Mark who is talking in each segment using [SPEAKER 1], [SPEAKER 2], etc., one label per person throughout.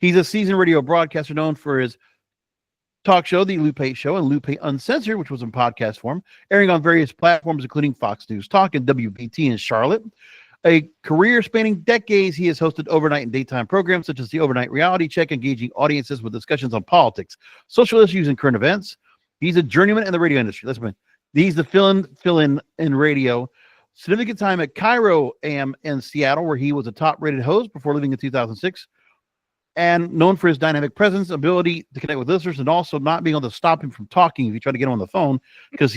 [SPEAKER 1] He's a seasoned radio broadcaster known for his talk show, The Lou Pate Show, and Lou Pate Uncensored, which was in podcast form, airing on various platforms, including Fox News Talk and WBT in Charlotte. A career spanning decades, he has hosted overnight and daytime programs such as the Overnight Reality Check, engaging audiences with discussions on politics, social issues, and current events. He's a journeyman in the radio industry. Listen, he's the fill-in in radio. Significant time at Cairo AM in Seattle, where he was a top-rated host before leaving in 2006. And known for his dynamic presence, ability to connect with listeners, and also not being able to stop him from talking if you try to get him on the phone, because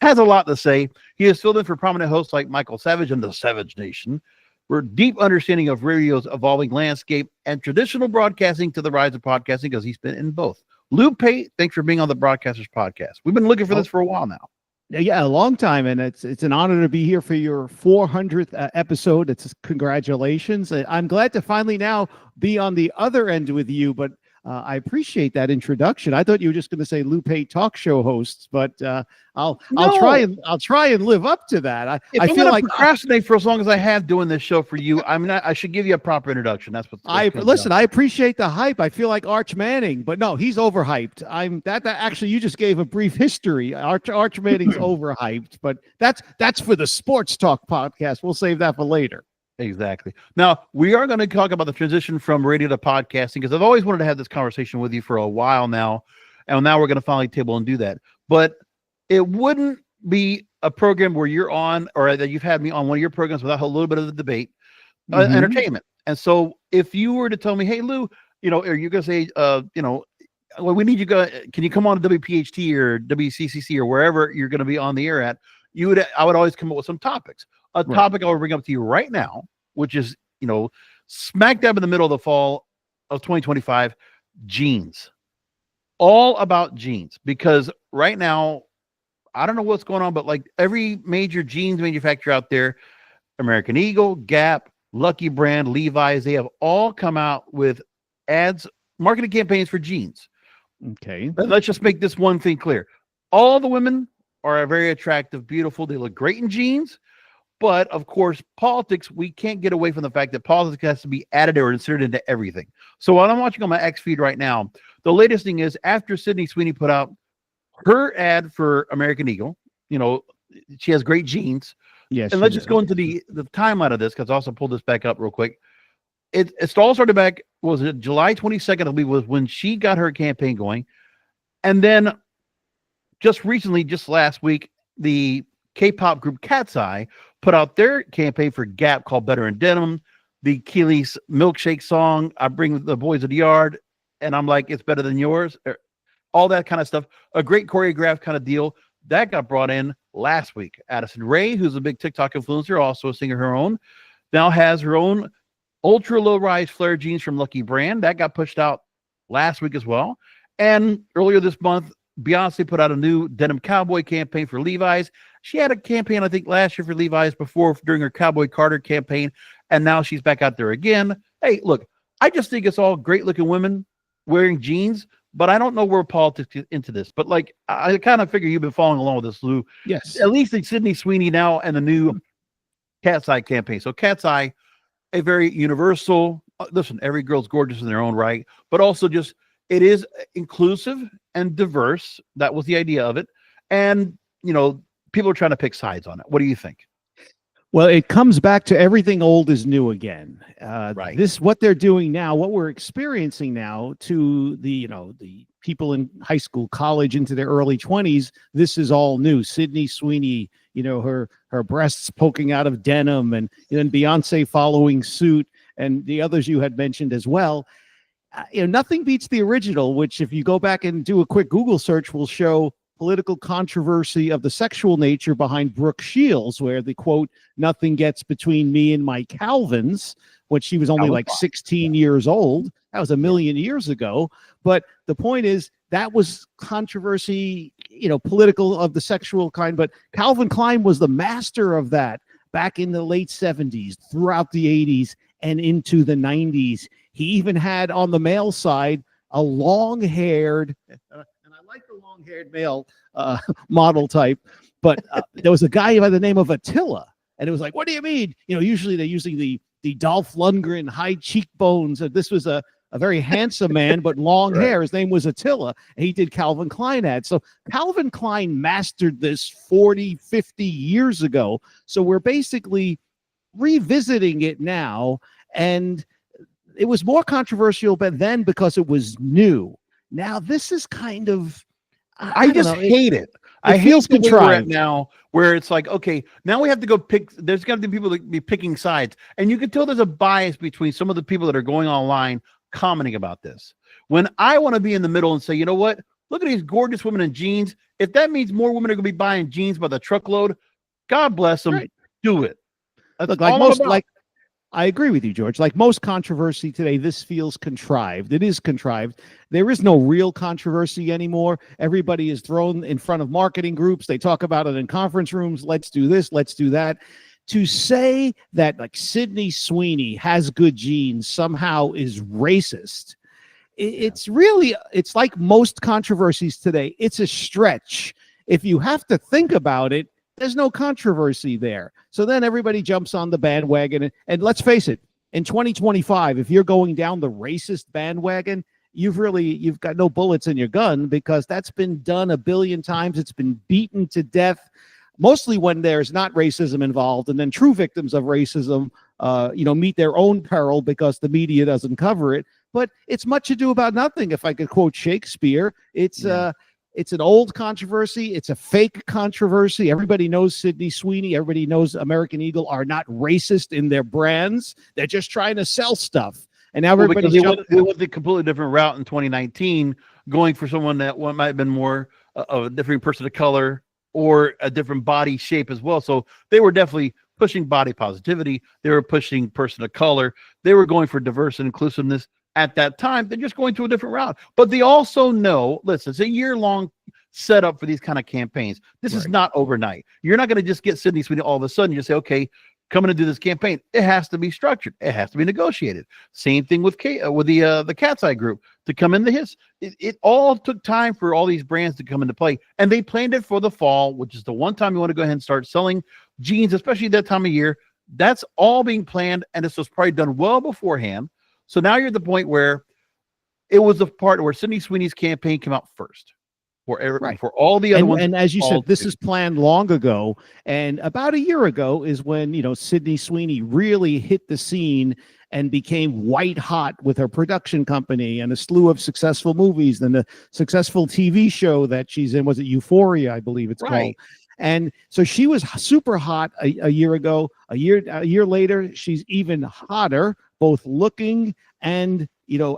[SPEAKER 1] has a lot to say. He has filled in for prominent hosts like Michael Savage and the Savage Nation, for a deep understanding of radio's evolving landscape and traditional broadcasting to the rise of podcasting, because he's been in both. Lou Pate, thanks for being on the Broadcasters Podcast. We've been looking for this for a while now.
[SPEAKER 2] Yeah, a long time, and it's an honor to be here for your 400th episode. It's congratulations. I'm glad to finally now be on the other end with you, but I appreciate that introduction. I thought you were just going to say Lou Pate talk show hosts, but I'll try and live up to that. I feel like
[SPEAKER 1] procrastinate for as long as I have doing this show for you. I should give you a proper introduction. That's what
[SPEAKER 2] I appreciate the hype. I feel like Arch Manning, but no, he's overhyped. That actually, you just gave a brief history. Arch Manning's overhyped, but that's for the Sports Talk podcast. We'll save that for later.
[SPEAKER 1] Exactly. Now, we are going to talk about the transition from radio to podcasting, because I've always wanted to have this conversation with you for a while now, and now we're going to finally table and do that. But it wouldn't be a program where you're on, or that you've had me on one of your programs without a little bit of the debate, entertainment. And so if you were to tell me, hey, Lou, are you going to say, well, we need you can you come on to WPHT or WCCC or wherever you're going to be on the air at? I would always come up with some topics. Topic I will bring up to you right now, which is, smack dab in the middle of the fall of 2025, jeans. All about jeans, because right now, I don't know what's going on, but like every major jeans manufacturer out there, American Eagle, Gap, Lucky Brand, Levi's, they have all come out with ads, marketing campaigns for jeans.
[SPEAKER 2] Okay.
[SPEAKER 1] But let's just make this one thing clear. All the women are very attractive, beautiful. They look great in jeans. But of course, politics, we can't get away from the fact that politics has to be added or inserted into everything. So what I'm watching on my X feed right now, the latest thing is after Sydney Sweeney put out her ad for American Eagle, she has great jeans.
[SPEAKER 2] Yes.
[SPEAKER 1] And let's just go into the timeline of this, because I also pulled this back up real quick. It all started back, was it July 22nd, I believe, was when she got her campaign going. And then just recently, just last week, the K-pop group KATSEYE put out their campaign for Gap called Better in Denim, the Keely's Milkshake song, I Bring the Boys to the Yard, and I'm like, it's better than yours, all that kind of stuff. A great choreographed kind of deal. That got brought in last week. Addison Rae, who's a big TikTok influencer, also a singer her own, now has her own ultra low-rise flare jeans from Lucky Brand. That got pushed out last week as well. And earlier this month, Beyoncé put out a new Denim Cowboy campaign for Levi's. She had a campaign, I think, last year for Levi's before, during her Cowboy Carter campaign, and now she's back out there again. Hey, look, I just think it's all great-looking women wearing jeans, but I don't know where politics get into this. But, like, I kind of figure you've been following along with this, Lou.
[SPEAKER 2] Yes.
[SPEAKER 1] At least it's Sydney Sweeney now and the new KATSEYE campaign. So KATSEYE, a very universal, listen, every girl's gorgeous in their own right, but also just, it is inclusive and diverse. That was the idea of it. And, people are trying to pick sides on it. What do you think?
[SPEAKER 2] Well, it comes back to everything old is new again.
[SPEAKER 1] Right.
[SPEAKER 2] What they're doing now, what we're experiencing now, to the people in high school, college, into their early 20s, this is all new. Sydney Sweeney, her breasts poking out of denim, and then Beyonce following suit, and the others you had mentioned as well. Nothing beats the original, which, if you go back and do a quick Google search, will show political controversy of the sexual nature behind Brooke Shields, where the quote, "Nothing gets between me and my Calvins," when she was only like 16 years old. That was a million years ago. But the point is, that was controversy, political of the sexual kind. But Calvin Klein was the master of that back in the late 70s, throughout the 80s, and into the 90s. He even had on the male side a long-haired, and I like the long-haired male model type, but there was a guy by the name of Attila, and it was like, what do you mean? Usually they're using the Dolph Lundgren high cheekbones. This was a a very handsome man, but long
[SPEAKER 1] Right.
[SPEAKER 2] hair. His name was Attila. And he did Calvin Klein ads. So Calvin Klein mastered this 40, 50 years ago. So we're basically revisiting it now. And it was more controversial but then because it was new. Now this is kind of,
[SPEAKER 1] I
[SPEAKER 2] don't
[SPEAKER 1] just
[SPEAKER 2] know,
[SPEAKER 1] hate it. I
[SPEAKER 2] feels
[SPEAKER 1] hate the way we're at
[SPEAKER 2] contrived.
[SPEAKER 1] now, where it's like, okay, now we have to go pick. There's got to be people that be picking sides, and you can tell there's a bias between some of the people that are going online commenting about this. When I want to be in the middle and say, you know what? Look at these gorgeous women in jeans. If that means more women are going to be buying jeans by the truckload, God bless them.
[SPEAKER 2] Right.
[SPEAKER 1] Do it. That's
[SPEAKER 2] Look, like
[SPEAKER 1] all
[SPEAKER 2] most,
[SPEAKER 1] I'm about.
[SPEAKER 2] I agree with you, George. Like most controversy today, this feels contrived. It is contrived. There is no real controversy anymore. Everybody is thrown in front of marketing groups. They talk about it in conference rooms. Let's do this. Let's do that. To say that like Sydney Sweeney has good genes somehow is racist. It's really, it's like most controversies today. It's a stretch. If you have to think about it, there's no controversy there. So then everybody jumps on the bandwagon. And let's face it, in 2025, if you're going down the racist bandwagon, you've got no bullets in your gun, because that's been done a billion times. It's been beaten to death, mostly when there's not racism involved. And then true victims of racism, meet their own peril because the media doesn't cover it. But it's much ado about nothing. If I could quote Shakespeare, it's an old controversy. It's a fake controversy. Everybody knows Sydney Sweeney. Everybody knows American Eagle are not racist in their brands. They're just trying to sell stuff. And now everybody's
[SPEAKER 1] they went a completely different route in 2019, going for someone that might have been more of a different person of color or a different body shape as well. So they were definitely pushing body positivity. They were pushing person of color. They were going for diversity and inclusiveness. At that time, they're just going to a different route. But they also know, listen, it's a year-long setup for these kind of campaigns. This is not overnight. You're not going to just get Sydney Sweeney all of a sudden. You say, okay, coming to do this campaign. It has to be structured. It has to be negotiated. Same thing with the KATSEYE group to come into his. It all took time for all these brands to come into play, and they planned it for the fall, which is the one time you want to go ahead and start selling jeans, especially that time of year. That's all being planned, and this was probably done well beforehand. So now you're at the point where it was the part where Sydney Sweeney's campaign came out first. For all the other ones.
[SPEAKER 2] And as you said, this is planned long ago. And about a year ago is when, Sydney Sweeney really hit the scene and became white hot with her production company and a slew of successful movies and a successful TV show that she's in. Was it Euphoria? I believe it's called. And so she was super hot a year ago. A year later, she's even hotter, both looking and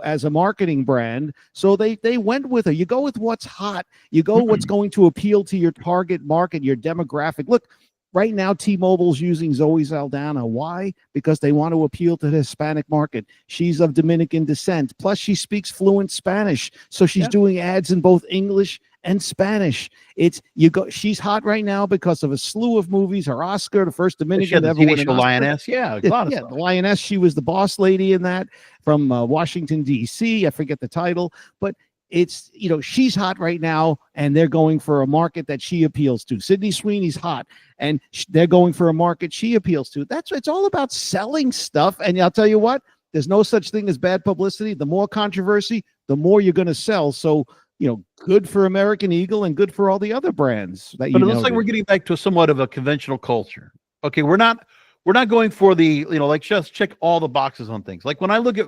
[SPEAKER 2] as a marketing brand. So they went with her. You go with what's hot. You go what's going to appeal to your target market, your demographic. Look, right now T-Mobile's using Zoe Saldana. Why? Because they want to appeal to the Hispanic market. She's of Dominican descent. Plus, she speaks fluent Spanish. So she's doing ads in both English and Spanish. She's hot right now because of a slew of movies. Her Oscar, the first Dominican to ever win an Oscar.
[SPEAKER 1] Lioness. Yeah,
[SPEAKER 2] the Lioness. She was the boss lady in that from Washington, D.C. I forget the title, but it's, she's hot right now, and they're going for a market that she appeals to. Sydney Sweeney's hot, and they're going for a market she appeals to. It's all about selling stuff. And I'll tell you what, there's no such thing as bad publicity. The more controversy, the more you're going to sell. So, good for American Eagle and good for all the other brands that. But
[SPEAKER 1] it looks like we're getting back to somewhat of a conventional culture. Okay, we're not going for the, just check all the boxes on things. Like when I look at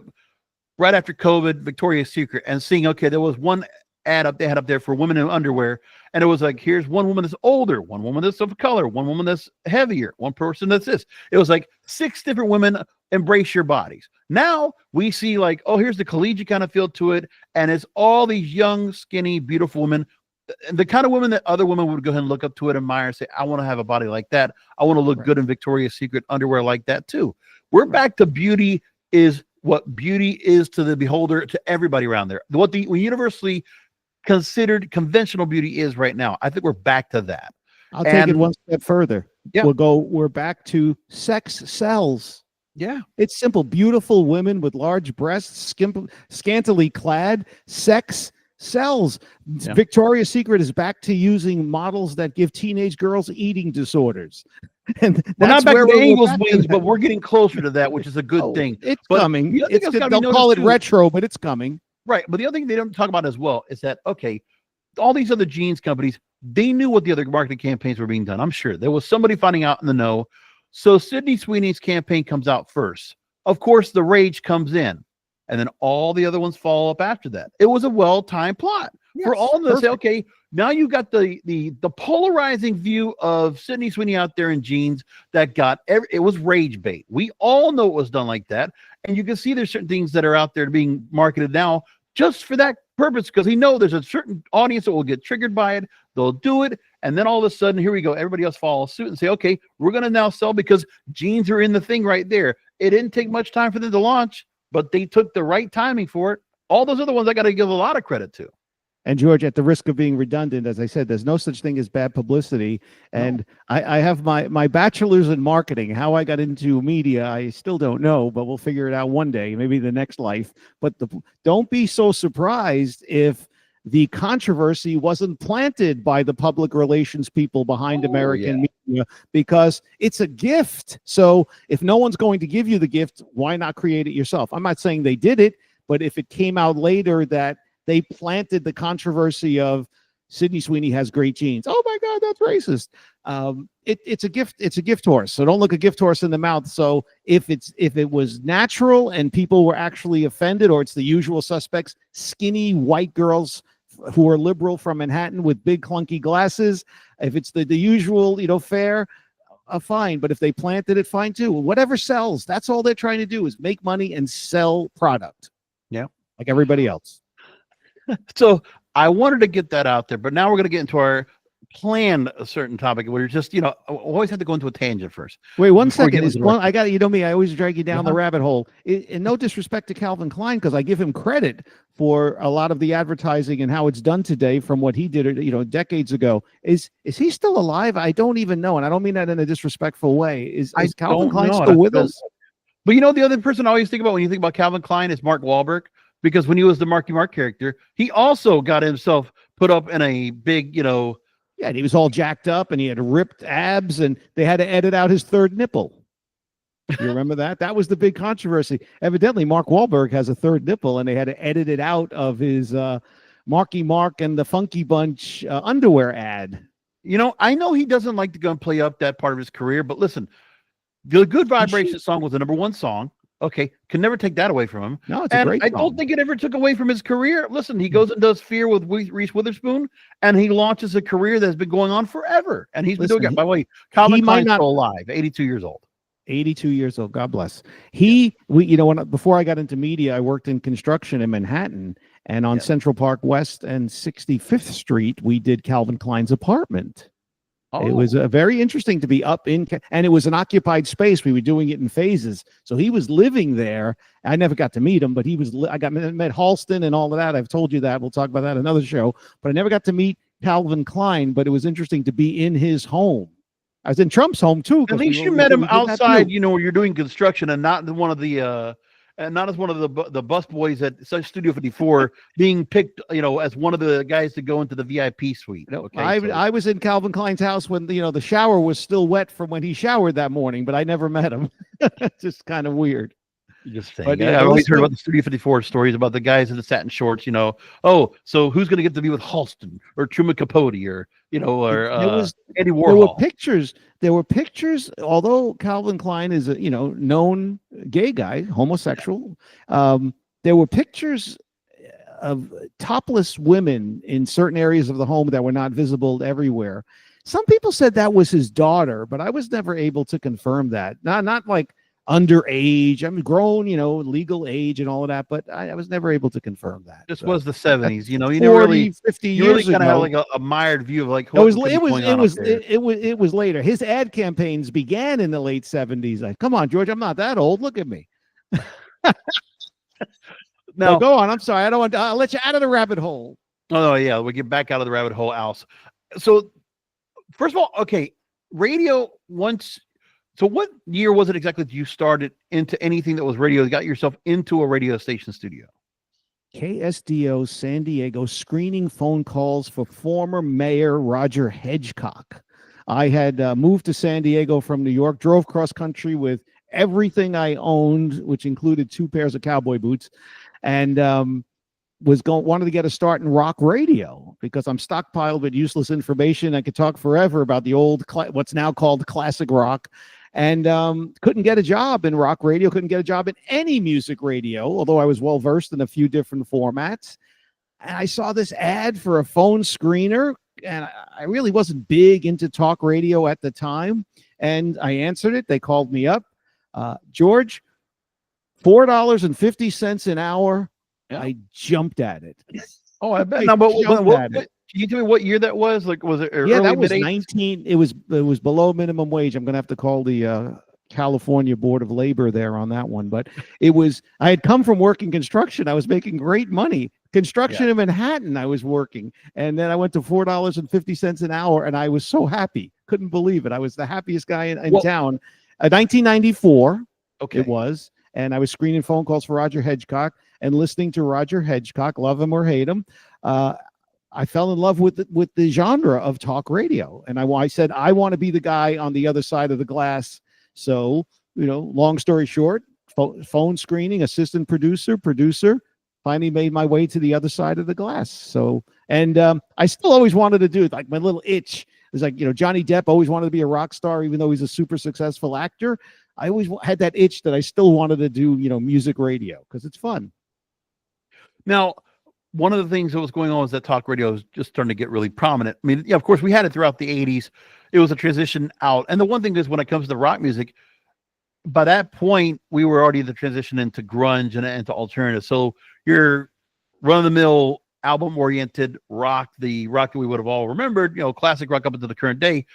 [SPEAKER 1] right after COVID, Victoria's Secret, and seeing, okay, there was one ad they had up there for women in underwear, and it was like, here's one woman that's older, one woman that's of color, one woman that's heavier, one person that's this. It was like 6 different women embrace your bodies. Now we see like, oh, here's the collegiate kind of feel to it, and it's all these young, skinny, beautiful women, the kind of women that other women would go ahead and look up to it, admire, and say, I want to have a body like that. I want to look good in Victoria's Secret underwear like that too. We're back to beauty is what beauty is to the beholder, to everybody around there. What the universally considered conventional beauty is right now. I think we're back to that.
[SPEAKER 2] I'll take it one step further.
[SPEAKER 1] Yeah.
[SPEAKER 2] We're back to sex sells.
[SPEAKER 1] Yeah.
[SPEAKER 2] It's simple. Beautiful women with large breasts, scantily clad, sex sells. Yeah. Victoria's Secret is back to using models that give teenage girls eating disorders. And
[SPEAKER 1] We're
[SPEAKER 2] that's
[SPEAKER 1] not back
[SPEAKER 2] where
[SPEAKER 1] to the
[SPEAKER 2] we're
[SPEAKER 1] Angles
[SPEAKER 2] back to
[SPEAKER 1] wings,
[SPEAKER 2] that.
[SPEAKER 1] but we're getting closer to that, which is a good
[SPEAKER 2] Oh,
[SPEAKER 1] thing.
[SPEAKER 2] it's
[SPEAKER 1] But
[SPEAKER 2] coming.
[SPEAKER 1] the other thing
[SPEAKER 2] It's
[SPEAKER 1] that's gotta be
[SPEAKER 2] they'll call
[SPEAKER 1] noticed
[SPEAKER 2] it
[SPEAKER 1] too,
[SPEAKER 2] retro, but it's coming.
[SPEAKER 1] right? But the other thing they don't talk about as well is that, okay, all these other jeans companies, they knew what the other marketing campaigns were being done. I'm sure there was somebody finding out in the know. So Sydney Sweeney's campaign comes out first. Of course, the rage comes in, and then all the other ones follow up after that. It was a well-timed plot for
[SPEAKER 2] Yes,
[SPEAKER 1] all of them to say,
[SPEAKER 2] perfect.
[SPEAKER 1] okay, now you got the polarizing view of Sydney Sweeney out there in jeans that got it was rage bait. We all know it was done like that, and you can see there's certain things that are out there being marketed now just for that purpose, because he know there's a certain audience that will get triggered by it. They'll do it, and then all of a sudden, here we go. Everybody else follows suit and say, okay, we're going to now sell because jeans are in the thing right there. It didn't take much time for them to launch, but they took the right timing for it. All those other ones I got to give a lot of credit to.
[SPEAKER 2] And George, at the risk of being redundant, as I said, there's no such thing as bad publicity. And I have my bachelor's in marketing. How I got into media, I still don't know, but we'll figure it out one day, maybe the next life. But don't be so surprised if the controversy wasn't planted by the public relations people behind American media, because it's a gift. So if no one's going to give you the gift, why not create it yourself? I'm not saying they did it, but if it came out later that they planted the controversy of Sydney Sweeney has great jeans. Oh my God, that's racist. It's a gift. It's a gift horse. So don't look a gift horse in the mouth. So if it was natural and people were actually offended, or it's the usual suspects, skinny white girls who are liberal from Manhattan with big clunky glasses, if it's the usual, fare, fine. But if they planted it, fine too. Whatever sells. That's all they're trying to do, is make money and sell product.
[SPEAKER 1] Yeah,
[SPEAKER 2] like everybody else.
[SPEAKER 1] So I wanted to get that out there, but now we're going to get into our planned a certain topic. We're just, always have to go into a tangent first.
[SPEAKER 2] Wait one
[SPEAKER 1] before we get
[SPEAKER 2] second.
[SPEAKER 1] into the rest.
[SPEAKER 2] I got, me, I always drag you down the
[SPEAKER 1] Uh-huh.
[SPEAKER 2] rabbit hole. And no disrespect to Calvin Klein, because I give him credit for a lot of the advertising and how it's done today from what he did, decades ago. Is he still alive? I don't even know. And I don't mean that in a disrespectful way. Is Calvin
[SPEAKER 1] don't
[SPEAKER 2] Klein
[SPEAKER 1] know.
[SPEAKER 2] still with us?
[SPEAKER 1] But the other person I always think about when you think about Calvin Klein is Mark Wahlberg, because when he was the Marky Mark character, he also got himself put up in a big,
[SPEAKER 2] Yeah, and he was all jacked up and he had ripped abs and they had to edit out his third nipple. You remember that? That was the big controversy. Evidently, Mark Wahlberg has a third nipple and they had to edit it out of his Marky Mark and the Funky Bunch underwear ad.
[SPEAKER 1] I know he doesn't like to go and play up that part of his career, but listen, the Good Vibration song was the #1 song. Okay, can never take that away from him.
[SPEAKER 2] No, it's a great song.
[SPEAKER 1] I don't think it ever took away from his career. Listen, he goes and does Fear with Reese Witherspoon, and he launches a career that's been going on forever. And he's been doing it. By the way, Calvin Klein's still alive, 82 years old.
[SPEAKER 2] 82 years old. God bless. Before I got into media, I worked in construction in Manhattan, and on Central Park West and 65th Street, we did Calvin Klein's apartment. It was very interesting to be up in, and it was an occupied space. We were doing it in phases. So he was living there. I never got to meet him, but I met Halston and all of that. I've told you that. We'll talk about that another show. But I never got to meet Calvin Klein, but it was interesting to be in his home. I was in Trump's home too.
[SPEAKER 1] At least you met him outside, where you're doing construction, and not one of the and not as one of the bus boys at Studio 54 being picked, as one of the guys to go into the VIP suite. Okay,
[SPEAKER 2] I was in Calvin Klein's house when the shower was still wet from when he showered that morning, but I never met him. Just kind of weird.
[SPEAKER 1] Just saying. But, I've always heard about the Studio 54 stories about the guys in the satin shorts. Oh, so who's going to get to be with Halston or Truman Capote or Eddie Warhol?
[SPEAKER 2] There were pictures. Although Calvin Klein is a known gay guy, homosexual, there were pictures of topless women in certain areas of the home that were not visible everywhere. Some people said that was his daughter, but I was never able to confirm that. Not like underage. I'm grown, legal age and all of that, but I was never able to confirm that.
[SPEAKER 1] This was the 70s, you
[SPEAKER 2] 40,
[SPEAKER 1] never really
[SPEAKER 2] 50
[SPEAKER 1] you
[SPEAKER 2] years
[SPEAKER 1] really kind of
[SPEAKER 2] ago.
[SPEAKER 1] had like a mired view of like
[SPEAKER 2] it was later. His ad campaigns began in the late 70s. Like, come on, George, I'm not that old. Look at me. Now go on. I'm sorry. I don't want to, I'll let you out of the rabbit hole.
[SPEAKER 1] Oh yeah, we get back out of the rabbit hole, Alice. So first of all, okay, radio once. So what year was it exactly that you started into anything that was radio? You got yourself into a radio station studio?
[SPEAKER 2] KSDO San Diego, screening phone calls for former Mayor Roger Hedgecock. I had moved to San Diego from New York, drove cross country with everything I owned, which included 2 pairs of cowboy boots, and wanted to get a start in rock radio because I'm stockpiled with useless information. I could talk forever about the old, what's now called classic rock, and couldn't get a job in rock radio, couldn't get a job in any music radio, although I was well versed in a few different formats. And I saw this ad for a phone screener, and I really wasn't big into talk radio at the time. And I answered it. They called me up. George, $4.50 an hour.
[SPEAKER 1] Yeah.
[SPEAKER 2] I jumped at it.
[SPEAKER 1] Oh, I bet. No, but can you tell me what year that was? Like, was it early,
[SPEAKER 2] that was
[SPEAKER 1] mid-80s?
[SPEAKER 2] 19. It was below minimum wage. I'm going to have to call the California Board of Labor there on that one. But I had come from working construction. I was making great money. Construction in Manhattan, I was working. And then I went to $4.50 an hour, and I was so happy. Couldn't believe it. I was the happiest guy in town. 1994,
[SPEAKER 1] okay.
[SPEAKER 2] It was. And I was screening phone calls for Roger Hedgecock and listening to Roger Hedgecock, love him or hate him. I fell in love with the genre of talk radio. And I said, I want to be the guy on the other side of the glass. So, long story short, phone screening, assistant producer, finally made my way to the other side of the glass. So, and I still always wanted to do it. Like my little itch is like, Johnny Depp always wanted to be a rock star, even though he's a super successful actor. I always had that itch that I still wanted to do, music radio because it's fun.
[SPEAKER 1] Now, one of the things that was going on was that talk radio was just starting to get really prominent. I mean, yeah, of course, we had it throughout the 80s. It was a transition out. And the one thing is when it comes to rock music, by that point, we were already the transition into grunge and into alternative. So your run-of-the-mill album-oriented rock, the rock that we would have all remembered, classic rock up until the current day,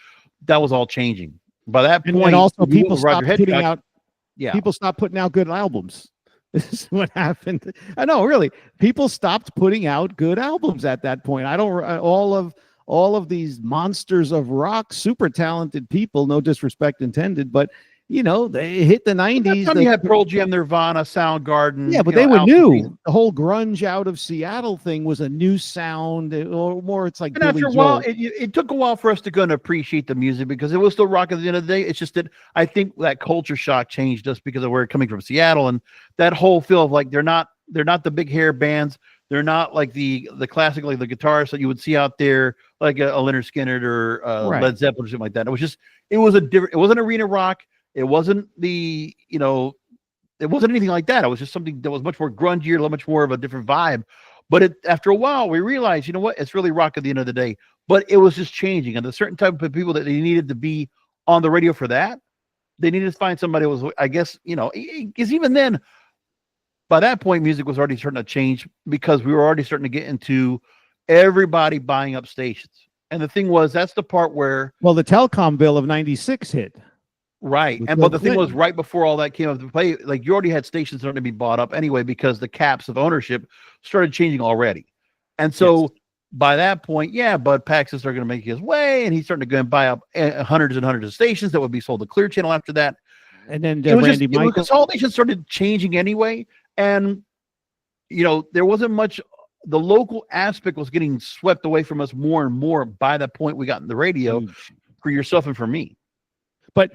[SPEAKER 1] that was all changing. By that point,
[SPEAKER 2] and also people stopped putting out good albums. This is what happened. I know, really, people stopped putting out good albums at that point. All of these monsters of rock, super talented people, no disrespect intended, but they hit the 90s.
[SPEAKER 1] You had Pearl Jam, Nirvana, Soundgarden.
[SPEAKER 2] Yeah, but they were new. The whole grunge out of Seattle thing was a new sound, or more. It's like.
[SPEAKER 1] And after a while, it took a while for us to go and appreciate the music because it was still rock at the end of the day. It's just that I think that culture shock changed us because of where coming from Seattle and that whole feel of like they're not the big hair bands. They're not like the classic, like the guitarists that you would see out there, like a Leonard Skinner or Led Zeppelin or something like that. It wasn't arena rock. It wasn't it wasn't anything like that. It was just something that was much more grungier, a little much more of a different vibe. But after a while, we realized, it's really rock at the end of the day. But it was just changing. And the certain type of people that they needed to be on the radio for that, they needed to find somebody who was, I guess, because even then, by that point, music was already starting to change because we were already starting to get into everybody buying up stations. And the thing was, that's the part where...
[SPEAKER 2] Well, the telecom bill of 96 hit.
[SPEAKER 1] Right. But the thing was, right before all that came up to play, like you already had stations starting to be bought up anyway, because the caps of ownership started changing already. And so by that point, Bud Paxton started going to make his way, and he's starting to go and buy up hundreds and hundreds of stations that would be sold to Clear Channel after that.
[SPEAKER 2] And then Randy Michaels.
[SPEAKER 1] Consolidation started changing anyway. And, there wasn't much, the local aspect was getting swept away from us more and more by the point we got in the radio for yourself and for me.
[SPEAKER 2] But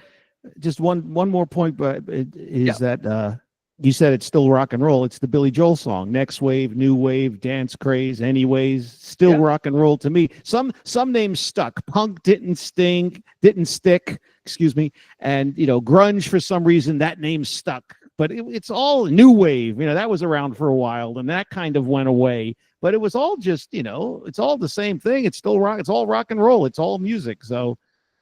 [SPEAKER 2] just one more point, but that you said it's still rock and roll. It's the Billy Joel song, Next Wave, New Wave, Dance Craze, Anyways, still rock and roll to me. Some names stuck. Punk didn't stick, excuse me. And, grunge, for some reason, that name stuck. But it's all new wave. That was around for a while, and that kind of went away. But it was all just, it's all the same thing. It's still rock. It's all rock and roll. It's all music. So,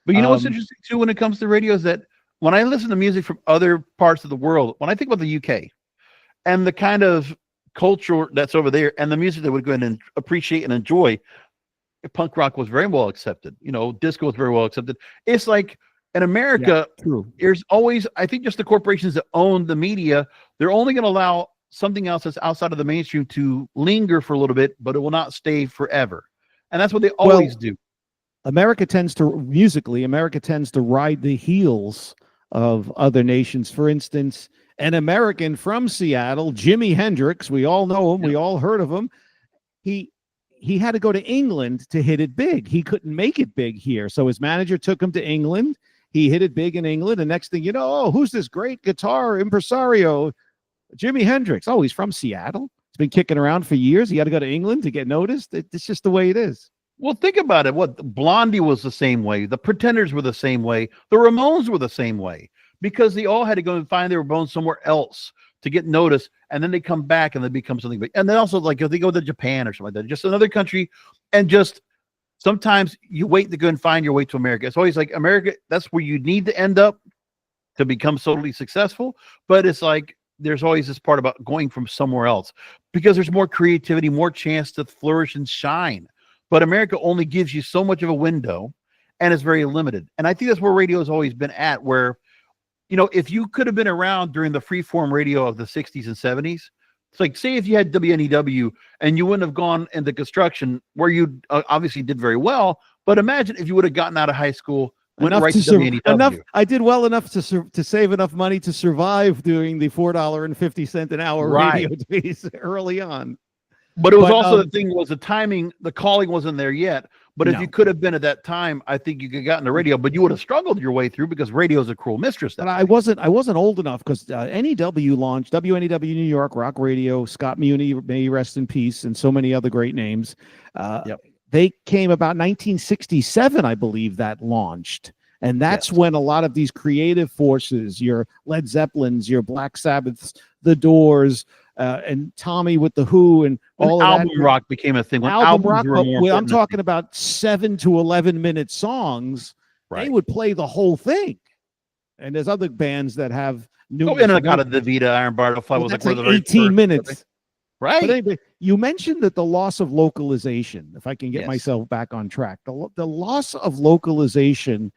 [SPEAKER 1] but what's interesting too when it comes to radio is that when I listen to music from other parts of the world, when I think about the UK and the kind of culture that's over there and the music that would go in and appreciate and enjoy, punk rock was very well accepted. Disco was very well accepted. It's like in America, there's always, I think, just the corporations that own the media, they're only going to allow something else that's outside of the mainstream to linger for a little bit, but it will not stay forever. And that's what they always do.
[SPEAKER 2] America tends to ride the heels of other nations. For instance, an American from Seattle, Jimi Hendrix, we all know him, we all heard of him. He he had to go to England to hit it big. He couldn't make it big here. So his manager took him to England. He hit it big in England. And next thing you know, oh, who's this great guitar impresario? Jimi Hendrix. Oh, he's from Seattle. He's been kicking around for years. He had to go to England to get noticed. It's just the way it is.
[SPEAKER 1] Well, think about it. What Blondie was the same way. The Pretenders were the same way. The Ramones were the same way, because they all had to go and find their bones somewhere else to get noticed, and then they come back and they become something big. And then also, like, if they go to Japan or something like that, just another country, and just sometimes you wait to go and find your way to America. It's always like America, that's where you need to end up to become totally successful. But it's like there's always this part about going from somewhere else, because there's more creativity, more chance to flourish and shine. But America only gives you so much of a window, and it's very limited. And I think that's where radio has always been at, where, you know, if you could have been around during the freeform radio of the 60s and 70s, it's like, say if you had WNEW and you wouldn't have gone into construction, where you obviously did very well, but imagine if you would have gotten out of high school, went right to WNEW.
[SPEAKER 2] I did well enough to save enough money to survive doing the $4.50 an hour radio days early on.
[SPEAKER 1] But it was also the thing was the timing, the calling wasn't there yet. But if you could have been at that time, I think you could have gotten the radio, but you would have struggled your way through, because radio is a cruel mistress.
[SPEAKER 2] But I wasn't old enough, because NEW launched WNEW New York Rock Radio, Scott Muni, may he rest in peace, and so many other great names. They came about 1967, I believe, that launched. And that's when a lot of these creative forces, your Led Zeppelins, your Black Sabbaths, the Doors, and Tommy with the Who, and all of
[SPEAKER 1] album
[SPEAKER 2] that.
[SPEAKER 1] rock became a thing. When
[SPEAKER 2] album rock, I'm talking about 7 to 11 minute songs. They would play the whole thing. And there's other bands that have new.
[SPEAKER 1] Oh, Inagata, Davida, Iron Bartlefly was like
[SPEAKER 2] 18 minutes.
[SPEAKER 1] Right.
[SPEAKER 2] But anyway, you mentioned that the loss of localization, if I can get myself back on track, the loss of localization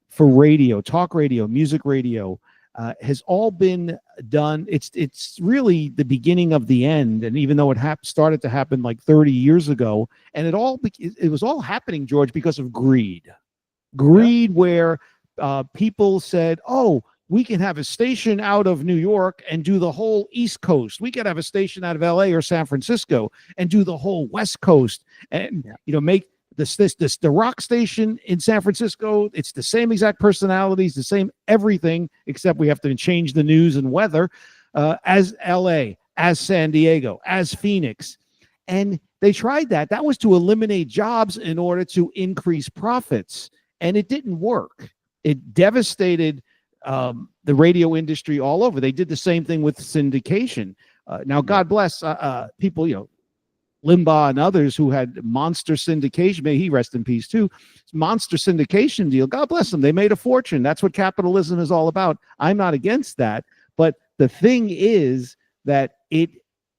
[SPEAKER 2] for radio, talk radio, music radio, has all been done. It's really the beginning of the end. And even though it started to happen like 30 years ago, and it was all happening, George, because of greed. Where people said, oh, we can have a station out of New York and do the whole East Coast. We could have a station out of LA or San Francisco and do the whole West Coast, and make the rock station in San Francisco. It's the same exact personalities, the same everything, except we have to change the news and weather, as LA, as San Diego, as Phoenix. And they tried that. That was to eliminate jobs in order to increase profits. And it didn't work. It devastated the radio industry all over. They did the same thing with syndication. Now, God bless people, Limbaugh and others who had monster syndication. May he rest in peace too. Monster syndication deal. God bless them. They made a fortune. That's what capitalism is all about. I'm not against that. But the thing is that it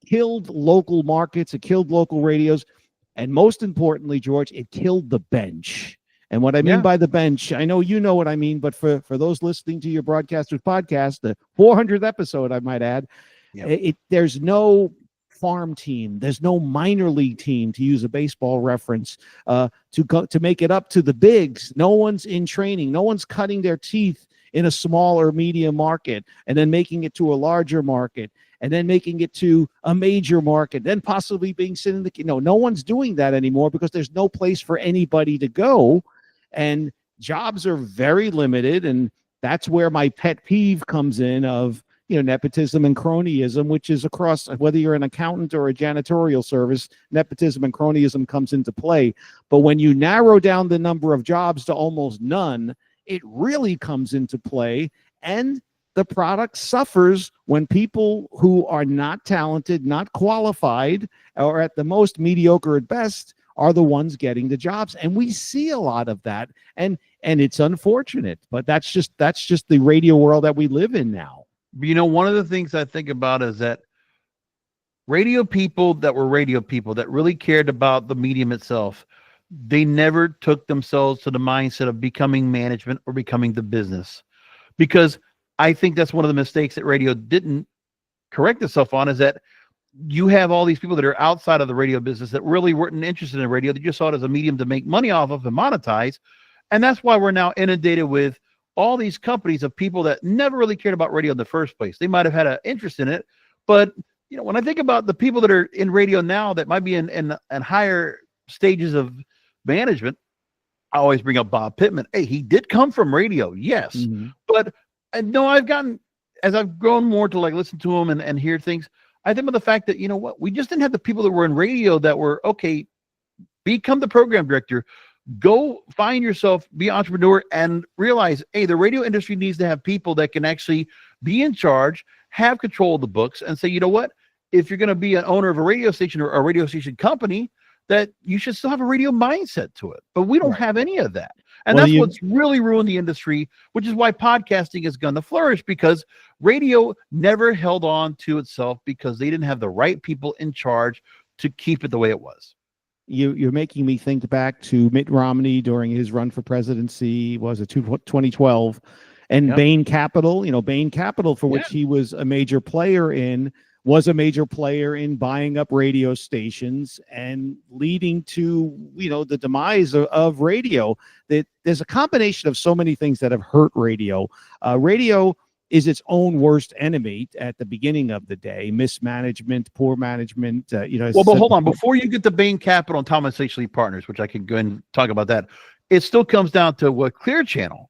[SPEAKER 2] killed local markets. It killed local radios. And most importantly, George, it killed the bench. And what I mean by the bench, I know you know what I mean, but for those listening to your Broadcasters podcast, the 400th episode, I might add, there's no farm team, there's no minor league team, to use a baseball reference, to make it up to the bigs. No one's in training. No one's cutting their teeth in a small or medium market and then making it to a larger market and then making it to a major market, then possibly being sent in the. No one's doing that anymore, because there's no place for anybody to go. And jobs are very limited, and that's where my pet peeve comes in of, nepotism and cronyism, which is across, whether you're an accountant or a janitorial service, nepotism and cronyism comes into play. But when you narrow down the number of jobs to almost none, it really comes into play, and the product suffers when people who are not talented, not qualified, or at the most mediocre at best, are the ones getting the jobs. And we see a lot of that, and it's unfortunate, but that's just the radio world that we live in now.
[SPEAKER 1] One of the things I think about is that radio people that were radio people that really cared about the medium itself, they never took themselves to the mindset of becoming management or becoming the business. Because I think that's one of the mistakes that radio didn't correct itself on, is that you have all these people that are outside of the radio business that really weren't interested in radio. They just saw it as a medium to make money off of and monetize. And that's why we're now inundated with all these companies of people that never really cared about radio in the first place. They might have had an interest in it, but when I think about the people that are in radio now that might be in higher stages of management, I always bring up Bob Pittman. Hey, he did come from radio, yes, but no, as I've grown more to like listen to him and hear things, I think of the fact that, you know what, we just didn't have the people that were in radio that were, okay, become the program director, go find yourself, be an entrepreneur, and realize, hey, the radio industry needs to have people that can actually be in charge, have control of the books, and say, you know what, if you're going to be an owner of a radio station or a radio station company, that you should still have a radio mindset to it. But we don't have any of that. And that's what's really ruined the industry, which is why podcasting is going to flourish, because radio never held on to itself because they didn't have the right people in charge to keep it the way it was.
[SPEAKER 2] You're making me think back to Mitt Romney during his run for presidency, was it 2012, and Bain Capital, Bain Capital, for which he was a major player in, was a major player in buying up radio stations and leading to, the demise of radio. That there's a combination of so many things that have hurt radio. Radio is its own worst enemy at the beginning of the day. Mismanagement, poor management.
[SPEAKER 1] Well, but hold on. Before you get to Bain Capital and Thomas H. Lee Partners, which I can go and talk about that, it still comes down to what Clear Channel.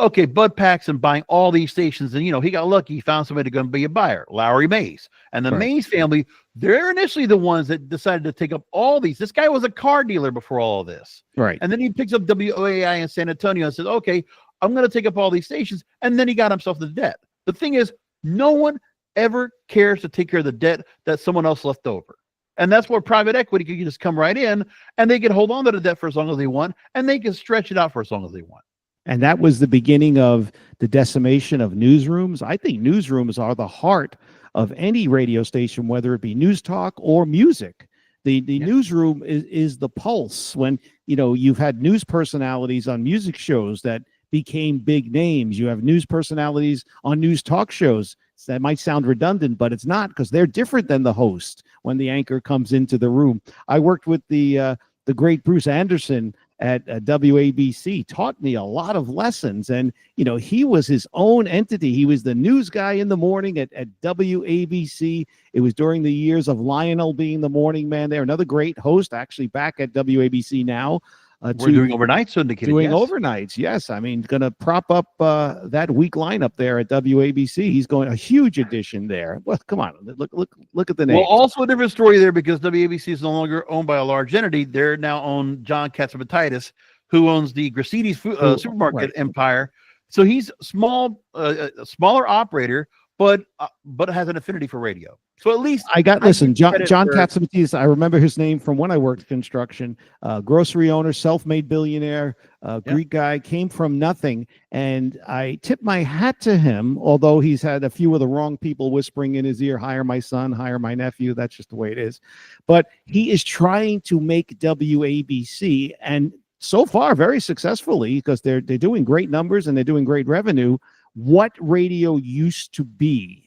[SPEAKER 1] Okay, Bud Paxson buying all these stations, and he got lucky. He found somebody going to be a buyer, Lowry Mays, and the Mays family. They're initially the ones that decided to take up all these. This guy was a car dealer before all of this,
[SPEAKER 2] right?
[SPEAKER 1] And then he picks up WOAI in San Antonio and says, "Okay, I'm going to take up all these stations," and then he got himself into debt. The thing is, no one ever cares to take care of the debt that someone else left over. And that's where private equity can just come right in, and they can hold on to the debt for as long as they want, and they can stretch it out for as long as they want.
[SPEAKER 2] And that was the beginning of the decimation of newsrooms. I think newsrooms are the heart of any radio station, whether it be news talk or music. The newsroom is the pulse. When, you've had news personalities on music shows that became big names. You have news personalities on news talk shows. So that might sound redundant, but it's not, because they're different than the host when the anchor comes into the room. I worked with the great Bruce Anderson at WABC, taught me a lot of lessons. And, he was his own entity. He was the news guy in the morning at WABC. It was during the years of Lionel being the morning man there. Another great host, actually back at WABC now.
[SPEAKER 1] We're doing overnight syndicated.
[SPEAKER 2] Doing overnights, yes. I mean, going to prop up that week lineup there at WABC. He's going a huge addition there. Well, come on, look at the name.
[SPEAKER 1] Well, also a different story there, because WABC is no longer owned by a large entity. They're now owned John Katzimatidis, who owns the Graciti's supermarket empire. So he's a smaller operator, but has an affinity for radio. So at least
[SPEAKER 2] John Katzimatidis, I remember his name from when I worked construction. Grocery owner, self-made billionaire, Greek guy, came from nothing. And I tip my hat to him, although he's had a few of the wrong people whispering in his ear, hire my son, hire my nephew. That's just the way it is. But he is trying to make WABC, and so far very successfully, because they're doing great numbers and they're doing great revenue, what radio used to be.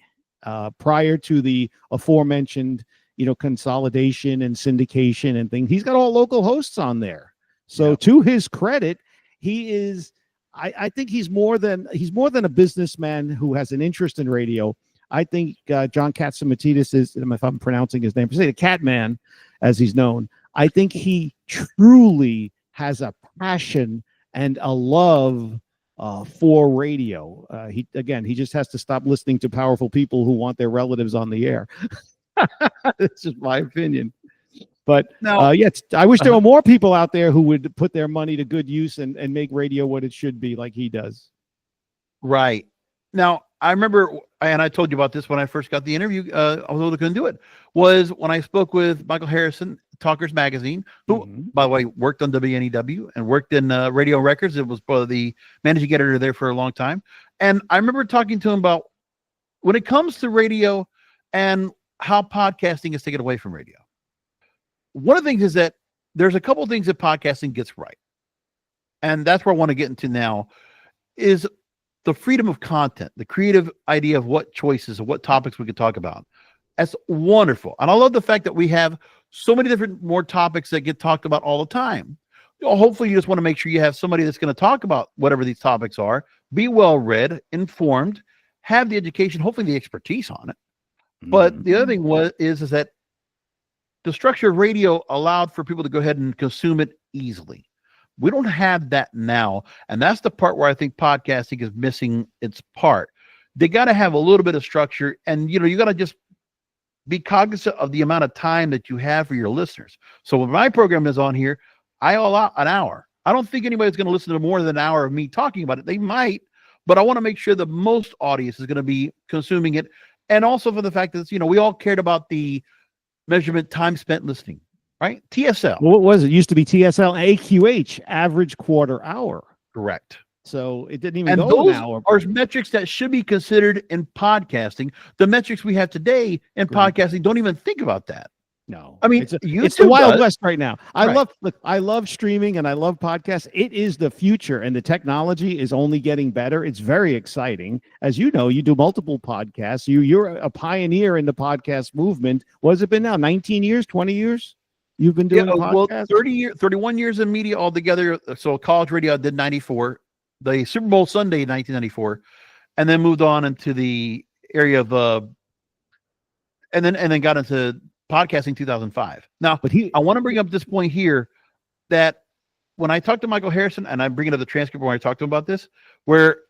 [SPEAKER 2] Prior to the aforementioned, consolidation and syndication and things. He's got all local hosts on there. So to his credit, he is, I think he's more than a businessman who has an interest in radio. I think John Katzimatidis is, if I'm pronouncing his name, say the Catman, as he's known. I think he truly has a passion and a love for radio. He just has to stop listening to powerful people who want their relatives on the air. It's just my opinion. But
[SPEAKER 1] now,
[SPEAKER 2] I wish there were more people out there who would put their money to good use and make radio what it should be, like he does.
[SPEAKER 1] Right. Now, I remember, and I told you about this when I first got the interview, although I couldn't do it, was when I spoke with Michael Harrison, Talkers Magazine, who, by the way, worked on WNEW and worked in Radio Records. It was the managing editor there for a long time. And I remember talking to him about when it comes to radio and how podcasting is taken away from radio. One of the things is that there's a couple of things that podcasting gets right. And that's where I want to get into now, is the freedom of content, the creative idea of what choices and what topics we could talk about. That's wonderful. And I love the fact that we have so many different more topics that get talked about all the time. Hopefully you just want to make sure you have somebody that's going to talk about whatever these topics are, be well read, informed, have the education, hopefully the expertise on it. But the other thing is that the structure of radio allowed for people to go ahead and consume it easily. We don't have that now. And that's the part where I think podcasting is missing its part. They got to have a little bit of structure, and you got to just be cognizant of the amount of time that you have for your listeners. So when my program is on here, I allow an hour. I don't think anybody's going to listen to more than an hour of me talking about it. They might, but I want to make sure that most audience is going to be consuming it. And also for the fact that, we all cared about the measurement time spent listening, right? TSL.
[SPEAKER 2] Well, what was it? It used to be TSL, AQH, average quarter hour.
[SPEAKER 1] Correct.
[SPEAKER 2] So it didn't even
[SPEAKER 1] And
[SPEAKER 2] go an
[SPEAKER 1] those
[SPEAKER 2] hour.
[SPEAKER 1] are metrics that should be considered in podcasting. The metrics we have today in podcasting don't even think about that.
[SPEAKER 2] No,
[SPEAKER 1] I mean,
[SPEAKER 2] it's the
[SPEAKER 1] YouTube
[SPEAKER 2] Wild
[SPEAKER 1] does.
[SPEAKER 2] West right now.
[SPEAKER 1] Right.
[SPEAKER 2] I love streaming and I love podcasts. It is the future, and the technology is only getting better. It's very exciting. As you know, you do multiple podcasts. You're a pioneer in the podcast movement. What has it been now? 19 years, 20 years? You've been doing podcasts?
[SPEAKER 1] 31 years in media altogether. So college radio I did 94, the Super Bowl Sunday 1994, and then moved on into the area of and then got into podcasting 2005. Now, I want to bring up this point here that when I talked to Michael Harrison, and I'm bringing up the transcript where I talked to him about this, where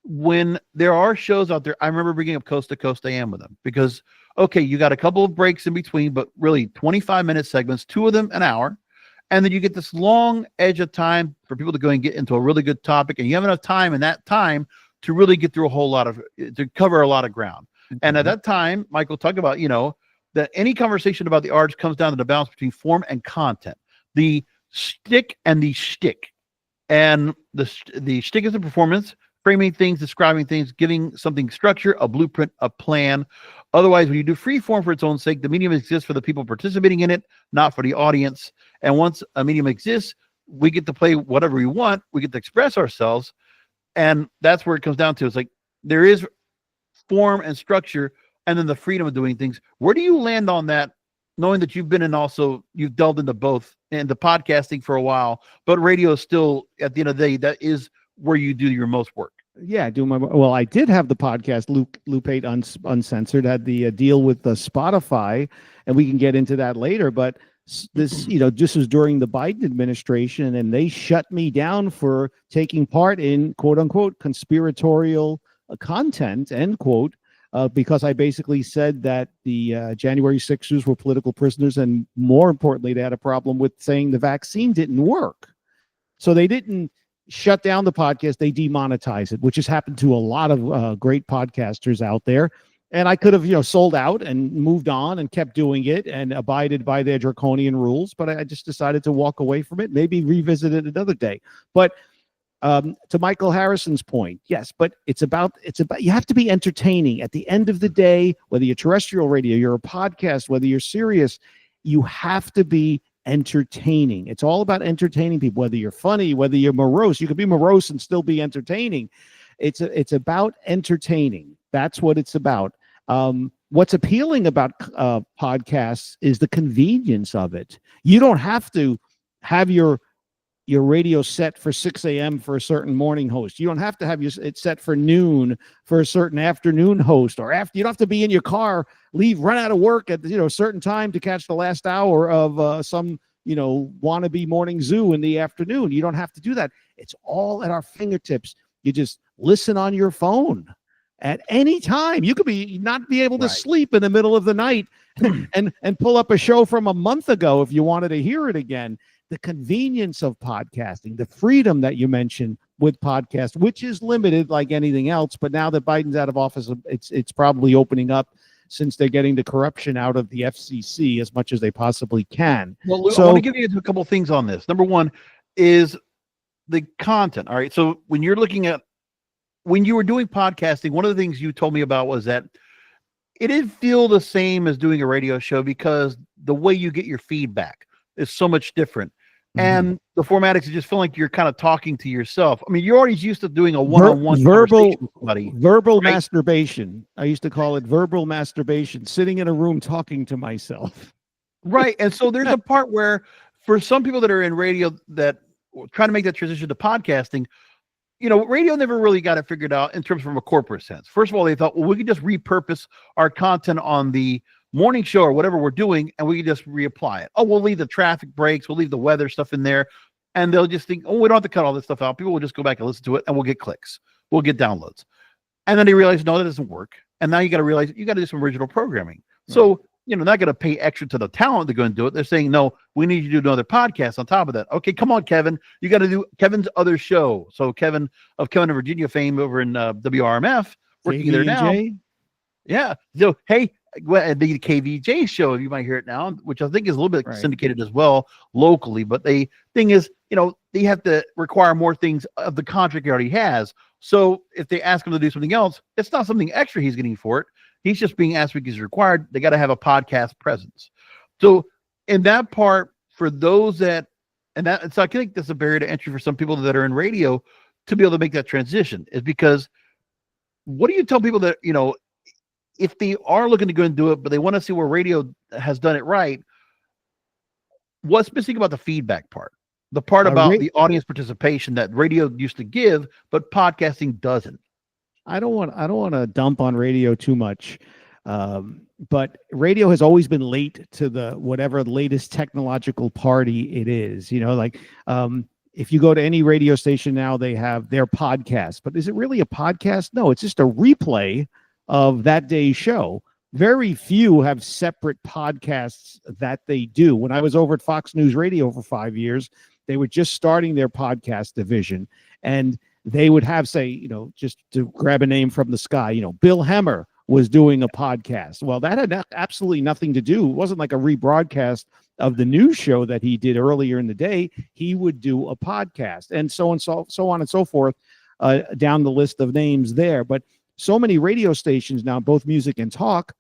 [SPEAKER 1] when there are shows out there, I remember bringing up Coast to Coast AM with them because, okay, you got a couple of breaks in between, but really 25-minute segments, 2 of them an hour. And then you get this long edge of time for people to go and get into a really good topic. And you have enough time in that time to really get through to cover a lot of ground. Mm-hmm. And at that time, Michael talked about, that any conversation about the arts comes down to the balance between form and content, the stick and the shtick. And the shtick is the performance, framing things, describing things, giving something structure, a blueprint, a plan. Otherwise, when you do free form for its own sake, the medium exists for the people participating in it, not for the audience. And once a medium exists, we get to play whatever we want. We get to express ourselves. And that's where it comes down to. It's like there is form and structure, and then the freedom of doing things. Where do you land on that, knowing that you've been you've delved into both, into podcasting for a while, but radio is still, at the end of the day, that is where you do your most work?
[SPEAKER 2] Yeah, I did have the podcast, Pate Uncensored, had the deal with the Spotify, and we can get into that later, but this, this was during the Biden administration, and they shut me down for taking part in quote unquote conspiratorial content, end quote, because I basically said that the January 6ers were political prisoners, and more importantly, they had a problem with saying the vaccine didn't work. So they didn't shut down the podcast, they demonetized it, which has happened to a lot of great podcasters out there. And I could have, sold out and moved on and kept doing it and abided by their draconian rules, but I just decided to walk away from it, maybe revisit it another day. But to Michael Harrison's point, yes, but it's about you have to be entertaining. At the end of the day, whether you're terrestrial radio, you're a podcast, whether you're serious, you have to be entertaining. It's all about entertaining people, whether you're funny, whether you're morose. You could be morose and still be entertaining. It's about entertaining. That's what it's about. What's appealing about podcasts is the convenience of it. You don't have to have your radio set for 6 a.m. for a certain morning host. You don't have to have it set for noon for a certain afternoon host, or you don't have to be in your car, run out of work at a certain time to catch the last hour of some wannabe morning zoo in the afternoon. You don't have to do that. It's all at our fingertips. You just listen on your phone at any time. You could not be able to sleep in the middle of the night and pull up a show from a month ago if you wanted to hear it again. The convenience of podcasting, the freedom that you mentioned with podcasts, which is limited like anything else. But now that Biden's out of office, it's probably opening up, since they're getting the corruption out of the FCC as much as they possibly can.
[SPEAKER 1] Well, I want to give you a couple of things on this. Number one is the content. All right. So when you were doing podcasting, one of the things you told me about was that it didn't feel the same as doing a radio show because the way you get your feedback is so much different. Mm-hmm. And the formatics, you just feel like you're kind of talking to yourself. I mean, you're already used to doing a one-on-one
[SPEAKER 2] verbal masturbation. I used to call it verbal masturbation, sitting in a room talking to myself.
[SPEAKER 1] Right. And so there's a part where for some people that are in radio that trying to make that transition to podcasting, radio never really got it figured out in terms from a corporate sense. First of all, they thought, well, we could just repurpose our content on the morning show or whatever we're doing, and we can just reapply it. Oh, we'll leave the traffic breaks, we'll leave the weather stuff in there, and they'll just think, oh, we don't have to cut all this stuff out. People will just go back and listen to it, and we'll get clicks, we'll get downloads. And then they realize, no, that doesn't work. And now you got to realize you got to do some original programming. Right. So, not going to pay extra to the talent to go and do it. They're saying, no, we need you to do another podcast on top of that. Okay, come on, Kevin. You got to do Kevin's other show. So Kevin of Virginia fame over in WRMF, working there now. Yeah. So, hey, the KVJ show, you might hear it now, which I think is a little bit syndicated as well locally. But the thing is, they have to require more things of the contract he already has. So if they ask him to do something else, it's not something extra he's getting for it. He's just being asked because he's required. They got to have a podcast presence. So in that part, for those so I think that's a barrier to entry for some people that are in radio to be able to make that transition, is because what do you tell people that, if they are looking to go and do it, but they want to see where radio has done it right, what's missing about the feedback part? The part about the audience participation that radio used to give, but podcasting doesn't.
[SPEAKER 2] I don't want to dump on radio too much, but radio has always been late to the whatever latest technological party it is. If you go to any radio station now, they have their podcast. But is it really a podcast? No, it's just a replay of that day's show. Very few have separate podcasts that they do. When I was over at Fox News Radio for 5 years, they were just starting their podcast division, and they would have, say, just to grab a name from the sky, Bill Hemmer was doing a podcast. Well, that had absolutely nothing to do. It wasn't like a rebroadcast of the news show that he did earlier in the day. He would do a podcast, and so on and so forth, down the list of names there. But so many radio stations now, both music and talk,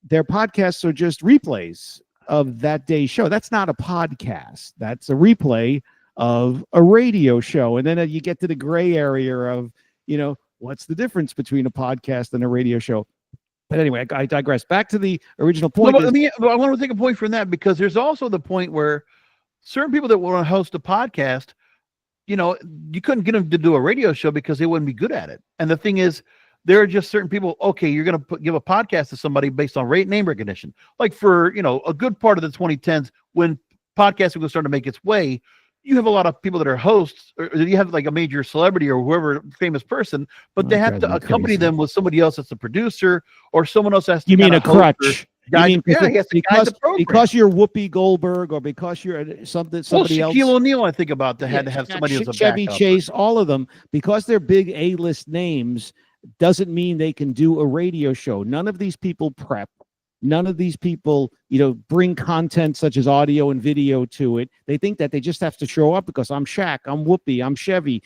[SPEAKER 2] their podcasts are just replays of that day's show. That's not a podcast. That's a replay of a radio show. And then you get to the gray area of, what's the difference between a podcast and a radio show? But anyway, I digress. Back to the original point.
[SPEAKER 1] I want to take a point from that, because there's also the point where certain people that want to host a podcast, you couldn't get them to do a radio show because they wouldn't be good at it. And the thing is, there are just certain people, okay, you're going to give a podcast to somebody based on name recognition. Like for, a good part of the 2010s, when podcasting was starting to make its way, you have a lot of people that are hosts, or you have like a major celebrity or whoever famous person, but they have to accompany them with somebody else that's a producer, or someone else has to.
[SPEAKER 2] You mean a crutch? Because you're Whoopi Goldberg, or because you're somebody else.
[SPEAKER 1] Shaquille O'Neal, I think about had to have somebody as a
[SPEAKER 2] Chevy
[SPEAKER 1] backup.
[SPEAKER 2] Chase, all of them, because they're big A-list names, doesn't mean they can do a radio show. None of these people prep. None of these people, bring content such as audio and video to it. They think that they just have to show up because I'm Shaq, I'm Whoopi, I'm Chevy.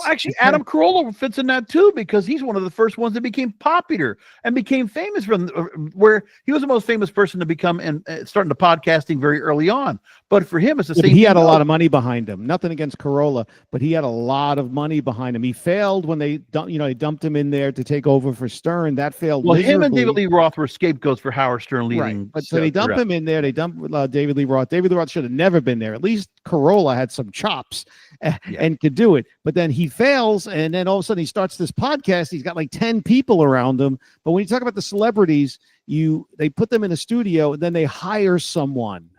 [SPEAKER 1] Actually, Adam Carolla fits in that too, because he's one of the first ones that became popular and became famous from where he was the most famous person to become and starting the podcasting very early on. But for him, it's the same.
[SPEAKER 2] He had a lot of money behind him. Nothing against Carolla, but he had a lot of money behind him. He failed when they dumped him in there to take over for Stern. That failed.
[SPEAKER 1] Well, him and David Lee Roth were scapegoats for Howard Stern leading.
[SPEAKER 2] Right. But so they dump him in there. They dump David Lee Roth. David Lee Roth should have never been there. At least Carolla had some chops and could do it. But then he fails, and then all of a sudden he starts this podcast. He's got like 10 people around him. But when you talk about the celebrities, they put them in a studio, and then they hire someone.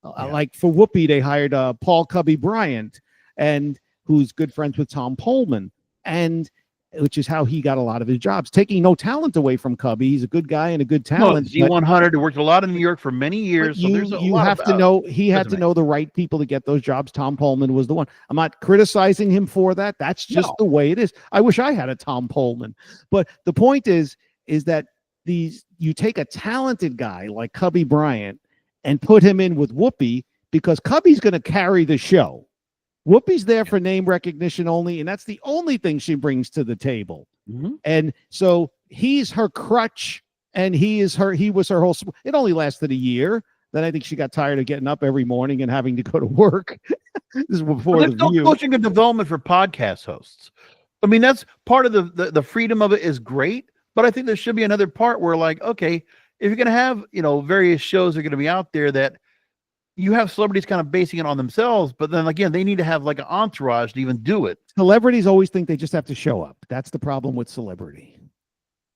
[SPEAKER 2] Like for Whoopi, they hired Paul Cubby Bryant, and who's good friends with Tom Pohlman, and which is how he got a lot of his jobs, taking no talent away from Cubby. He's a good guy and a good talent.
[SPEAKER 1] Z100 worked a lot in New York for many years. So
[SPEAKER 2] you have to know, he had to know the right people to get those jobs. Tom Pohlman was the one. I'm not criticizing him for that. That's just the way it is. I wish I had a Tom Pohlman. But the point is that you take a talented guy like Cubby Bryant and put him in with Whoopi, because Cubby's going to carry the show. Whoopi's there for name recognition only, and that's the only thing she brings to the table. Mm-hmm. And so he's her crutch, and he was her whole. It only lasted a year. Then I think she got tired of getting up every morning and having to go to work. This is before the View.
[SPEAKER 1] Coaching and development for podcast hosts. I mean, that's part of the freedom of it is great, but I think there should be another part where, like, okay, if you're going to have, various shows that are going to be out there that you have celebrities kind of basing it on themselves, but then again, they need to have like an entourage to even do it.
[SPEAKER 2] Celebrities always think they just have to show up. That's the problem with celebrity.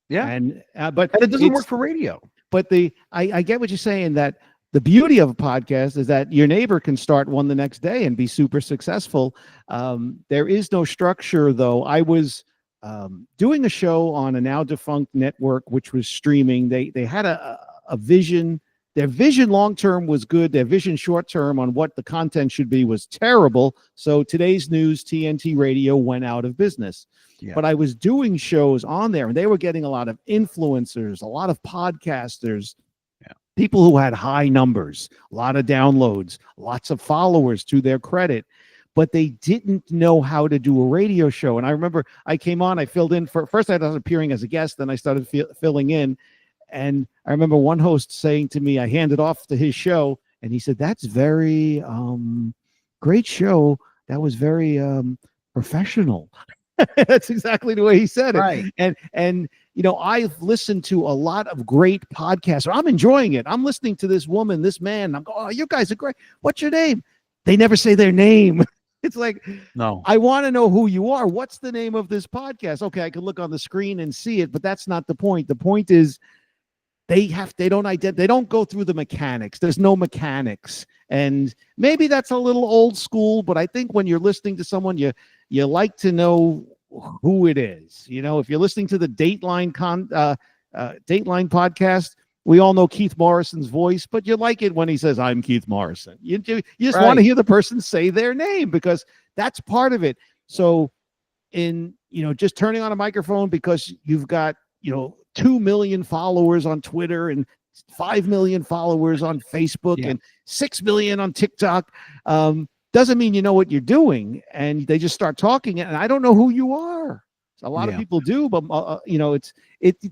[SPEAKER 1] Yeah.
[SPEAKER 2] And
[SPEAKER 1] but it doesn't work for radio.
[SPEAKER 2] but I get what you're saying, that the beauty of a podcast is that your neighbor can start one the next day and be super successful. There is no structure, though. I was doing a show on a now defunct network, which was streaming. They had a vision. Their vision long term was good. Their vision short term on what the content should be was terrible. So Today's News, TNT Radio, went out of business. Yeah. But I was doing shows on there, and they were getting a lot of influencers, a lot of podcasters, people who had high numbers, a lot of downloads, lots of followers, to their credit. But they didn't know how to do a radio show. And I remember I came on, I filled in for, first I was appearing as a guest, then I started filling in. And I remember one host saying to me, I handed off to his show, and he said, "That's very great show. That was very professional." That's exactly the way he said it.
[SPEAKER 1] Right.
[SPEAKER 2] And you know, I've listened to a lot of great podcasts. I'm enjoying it. I'm listening to this woman, this man. I'm going, "Oh, you guys are great. What's your name?" They never say their name. It's like,
[SPEAKER 1] no,
[SPEAKER 2] I want to know who you are. What's the name of this podcast? Okay, I could look on the screen and see it, but that's not the point. The point is, they don't go through the mechanics. There's no mechanics. And maybe that's a little old school, but I think when you're listening to someone, you like to know who it is. You know, if you're listening to the Dateline podcast, we all know Keith Morrison's voice, but you like it when he says, "I'm Keith Morrison." You just want to hear the person say their name, because that's part of it. So just turning on a microphone because you've got, 2 million followers on Twitter and 5 million followers on Facebook and 6 million on TikTok, doesn't mean you know what you're doing. And they just start talking, and I don't know who you are. A lot of people do, but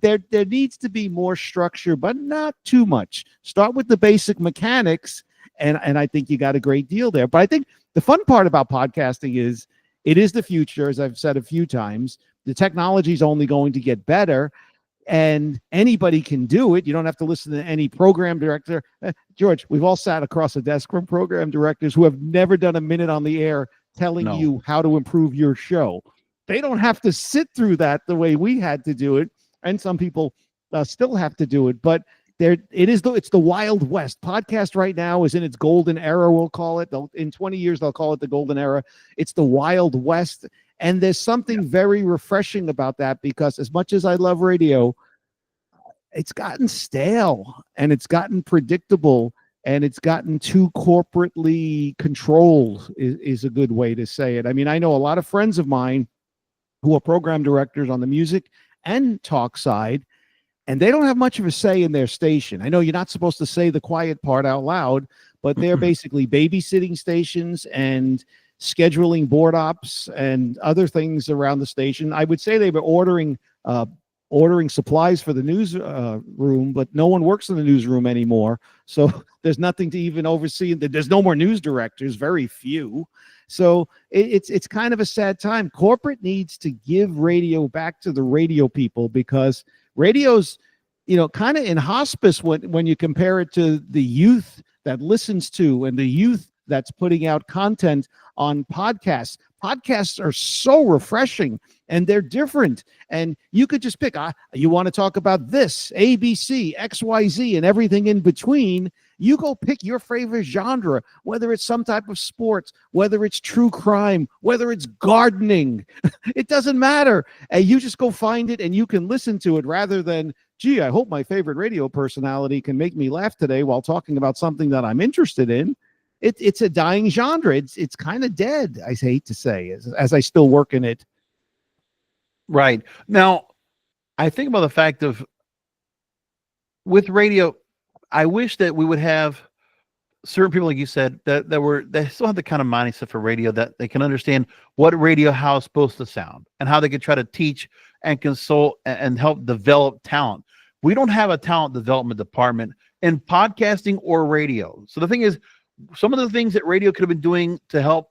[SPEAKER 2] there needs to be more structure, but not too much. Start with the basic mechanics, and I think you got a great deal there. But I think the fun part about podcasting is it is the future, as I've said a few times. The technology is only going to get better, and anybody can do it. You don't have to listen to any program director. George, we've all sat across a desk from program directors who have never done a minute on the air telling you how to improve your show. They don't have to sit through that the way we had to do it, and some people still have to do it. But it's the Wild West. Podcast right now is in its golden era, we'll call it. In 20 years, they'll call it the golden era. It's the Wild West, and there's something very refreshing about that, because as much as I love radio, it's gotten stale, and it's gotten predictable, and it's gotten too corporately controlled, is a good way to say it. I mean, I know a lot of friends of mine who are program directors on the music and talk side, and they don't have much of a say in their station. I know you're not supposed to say the quiet part out loud, but they're basically babysitting stations and scheduling board ops and other things around the station. I would say they were ordering supplies for the news room, but no one works in the newsroom anymore. So there's nothing to even oversee. There's no more news directors, very few. So it's kind of a sad time. Corporate needs to give radio back to the radio people, because radio's, kind of in hospice when you compare it to the youth that listens to and the youth that's putting out content on podcasts. Podcasts are so refreshing, and they're different. And you could just pick, you want to talk about this, ABC, XYZ, and everything in between. You go pick your favorite genre, whether it's some type of sports, whether it's true crime, whether it's gardening. It doesn't matter. And you just go find it, and you can listen to it, rather than, gee, I hope my favorite radio personality can make me laugh today while talking about something that I'm interested in. It's a dying genre. It's kind of dead, I hate to say, as I still work in it.
[SPEAKER 1] Right. Now, I think about the fact of, with radio, I wish that we would have certain people, like you said, that they still have the kind of mindset for radio, that they can understand what radio, how it's supposed to sound, and how they could try to teach and consult and help develop talent. We don't have a talent development department in podcasting or radio. So the thing is, some of the things that radio could have been doing to help,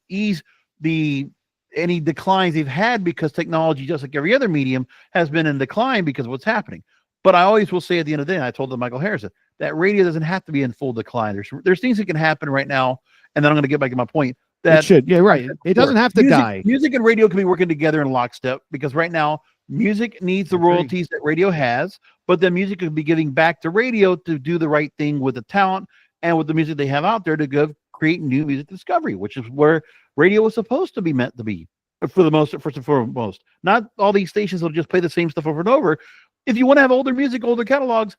[SPEAKER 1] ease any declines they've had, because technology, just like every other medium, has been in decline because of what's happening. But I always will say at the end of the day, and I told them, Michael Harrison, that radio doesn't have to be in full decline. There's things that can happen right now, and then I'm going to get back to my point. That
[SPEAKER 2] it should, right. It doesn't have to die.
[SPEAKER 1] Music and radio can be working together in lockstep, because right now music needs the royalties that radio has, but then music could be giving back to radio to do the right thing with the talent and with the music they have out there to create new music discovery, which is where radio was supposed to be meant to be for the most, first and foremost. Not all these stations will just play the same stuff over and over. If you want to have older music, older catalogs,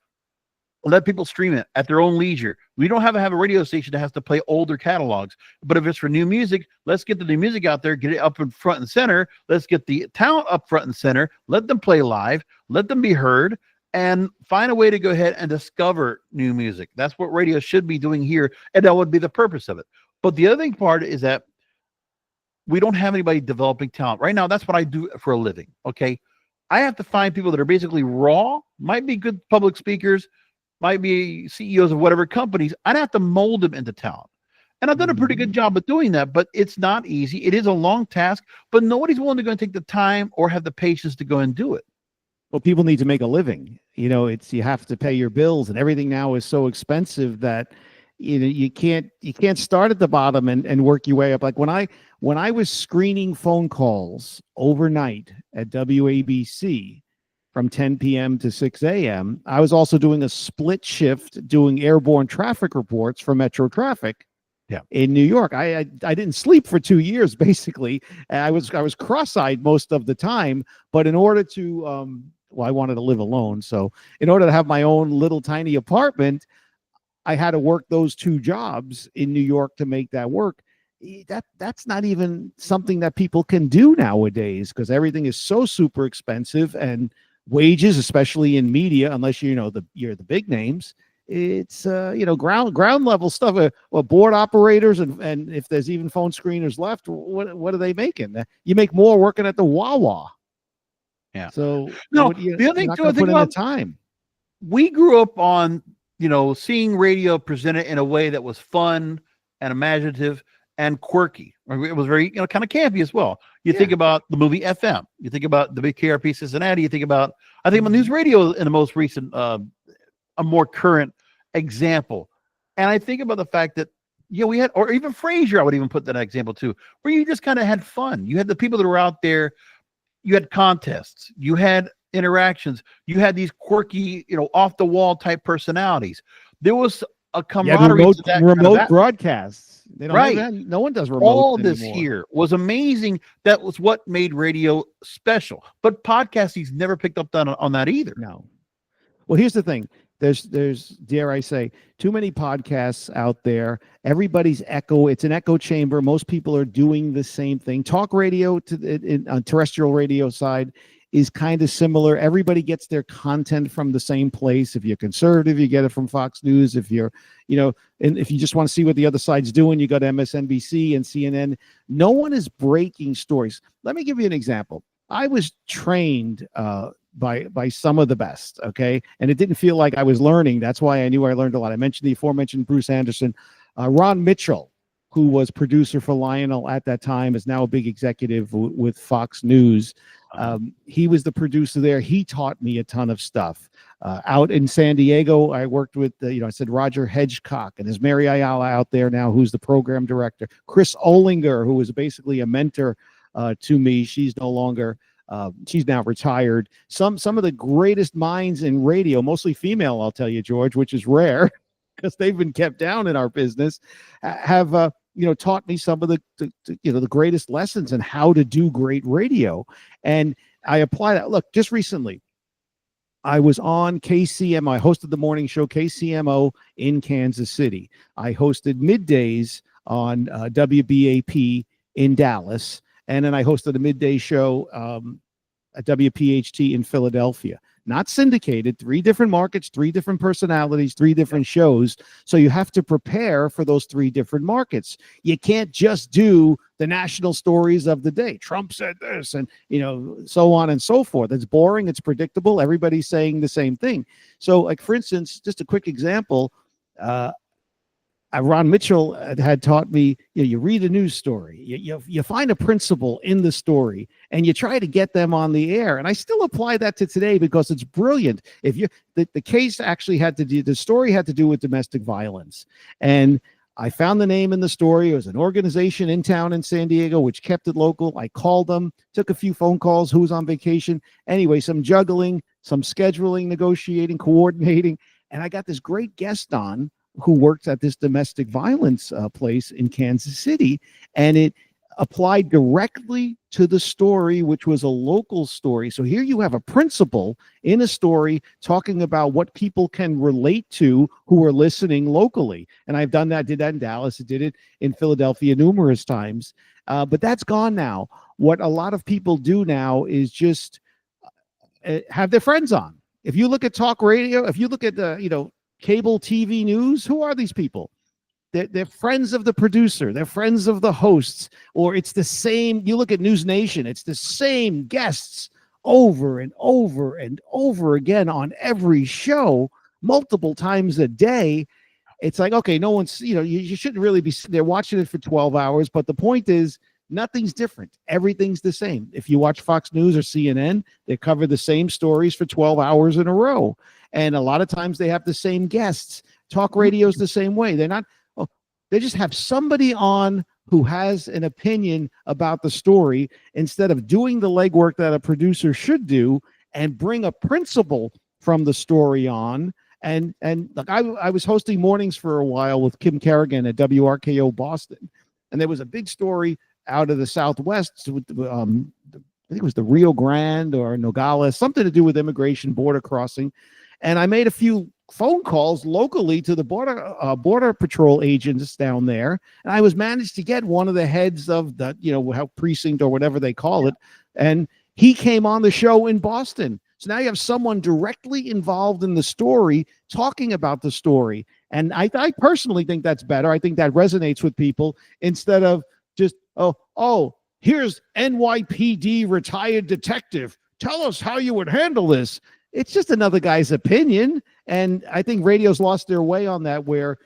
[SPEAKER 1] let people stream it at their own leisure. We don't have to have a radio station that has to play older catalogs. But if it's for new music, let's get the new music out there, get it up in front and center. Let's get the talent up front and center. Let them play live. Let them be heard. And find a way to go ahead and discover new music. That's what radio should be doing here. And that would be the purpose of it. But the other thing part is that we don't have anybody developing talent. Right now, that's what I do for a living. Okay. I have to find people that are basically raw, might be good public speakers, might be CEOs of whatever companies. I'd have to mold them into talent. And I've done a pretty good job of doing that, but it's not easy. It is a long task, but nobody's willing to go and take the time or have the patience to go and do it.
[SPEAKER 2] Well, people need to make a living. You know, you have to pay your bills, and everything now is so expensive that you can't start at the bottom and work your way up. Like when I was screening phone calls overnight at WABC from 10 p.m. to 6 a.m., I was also doing a split shift doing airborne traffic reports for Metro Traffic.
[SPEAKER 1] Yeah.
[SPEAKER 2] In New York. I didn't sleep for 2 years, basically. I was cross-eyed most of the time, but in order to I wanted to live alone. So in order to have my own little tiny apartment, I had to work those two jobs in New York to make that work. That's not even something that people can do nowadays because everything is so super expensive, and wages, especially in media, unless you're the big names, it's ground level stuff. Board operators and if there's even phone screeners left, what are they making? You make more working at the Wawa.
[SPEAKER 1] Yeah.
[SPEAKER 2] So
[SPEAKER 1] no, the other thing too, I think about
[SPEAKER 2] time.
[SPEAKER 1] We grew up on seeing radio presented in a way that was fun and imaginative and quirky. It was very kind of campy as well. You think about the movie FM. You think about the big KRP Cincinnati. You think about news radio in the most recent, a more current example. And I think about the fact that we had, or even Frasier, I would even put that example too, where you just kind of had fun. You had the people that were out there. You had contests, you had interactions, you had these quirky, off the wall type personalities. There was a camaraderie.
[SPEAKER 2] Remote broadcasts. They don't
[SPEAKER 1] right.
[SPEAKER 2] have that. No one does remote.
[SPEAKER 1] All this
[SPEAKER 2] anymore.
[SPEAKER 1] here was amazing. That was what made radio special. But podcasting's never picked up on that either.
[SPEAKER 2] No. Well, here's the thing. There's dare I say, too many podcasts out there. Everybody's it's an echo chamber. Most people are doing the same thing. Talk radio on terrestrial radio side is kind of similar. Everybody gets their content from the same place. If you're conservative, you get it from Fox News. If you're, and if you just want to see what the other side's doing, you go to MSNBC and CNN. No one is breaking stories. Let me give you an example. I was trained by some of the best, okay? And it didn't feel like I was learning. That's why I knew I learned a lot. I mentioned the aforementioned Bruce Anderson. Ron Mitchell, who was producer for Lionel at that time, is now a big executive with Fox News. He was the producer there. He taught me a ton of stuff. Out in San Diego, I worked with, I said Roger Hedgecock, and there's Mary Ayala out there now, who's the program director. Chris Olinger, who was basically a mentor to me. She's no longer... she's now retired. Some of the greatest minds in radio, mostly female, I'll tell you, George, which is rare because they've been kept down in our business, have taught me some of the greatest lessons in how to do great radio. And I apply that. Look, just recently, I was on KCMO. I hosted the morning show KCMO in Kansas City. I hosted middays on WBAP in Dallas. And then I hosted a midday show at WPHT in Philadelphia. Not syndicated, 3 different markets, 3 different personalities, 3 different shows. So you have to prepare for those 3 different markets. You can't just do the national stories of the day. Trump said this and, so on and so forth. It's boring. It's predictable. Everybody's saying the same thing. So like, for instance, just a quick example, Ron Mitchell had taught me, you read a news story, you find a principle in the story, and you try to get them on the air. And I still apply that to today because it's brilliant. If the case actually the story had to do with domestic violence. And I found the name in the story. It was an organization in town in San Diego, which kept it local. I called them, took a few phone calls, who was on vacation. Anyway, some juggling, some scheduling, negotiating, coordinating. And I got this great guest on who works at this domestic violence place in Kansas City. And it applied directly to the story, which was a local story. So here you have a principal in a story talking about what people can relate to who are listening locally. And I've done that, did that in Dallas, I did it in Philadelphia numerous times. But that's gone now. What a lot of people do now is just have their friends on. If you look at talk radio, if you look at the, cable TV news, who are these people? They're friends of the producer. They're friends of the hosts. Or it's the same. You look at News Nation. It's the same guests over and over and over again on every show, multiple times a day. It's like, okay, no one's, you shouldn't really be sitting there watching it for 12 hours. But the point is, nothing's different. Everything's the same. If you watch Fox News or CNN, they cover the same stories for 12 hours in a row. And a lot of times they have the same guests. Talk radio's the same way. They just have somebody on who has an opinion about the story instead of doing the legwork that a producer should do and bring a principal from the story on. And like I was hosting mornings for a while with Kim Kerrigan at WRKO Boston. And there was a big story out of the Southwest with I think it was the Rio Grande or Nogales, something to do with immigration, border crossing. And I made a few phone calls locally to the border patrol agents down there, and I was managed to get one of the heads of the how precinct or whatever they call it, and he came on the show in Boston. So now you have someone directly involved in the story talking about the story, and I personally think that's better. I think that resonates with people instead of just here's NYPD retired detective, tell us how you would handle this. It's just another guy's opinion. And I think radio's lost their way on that, where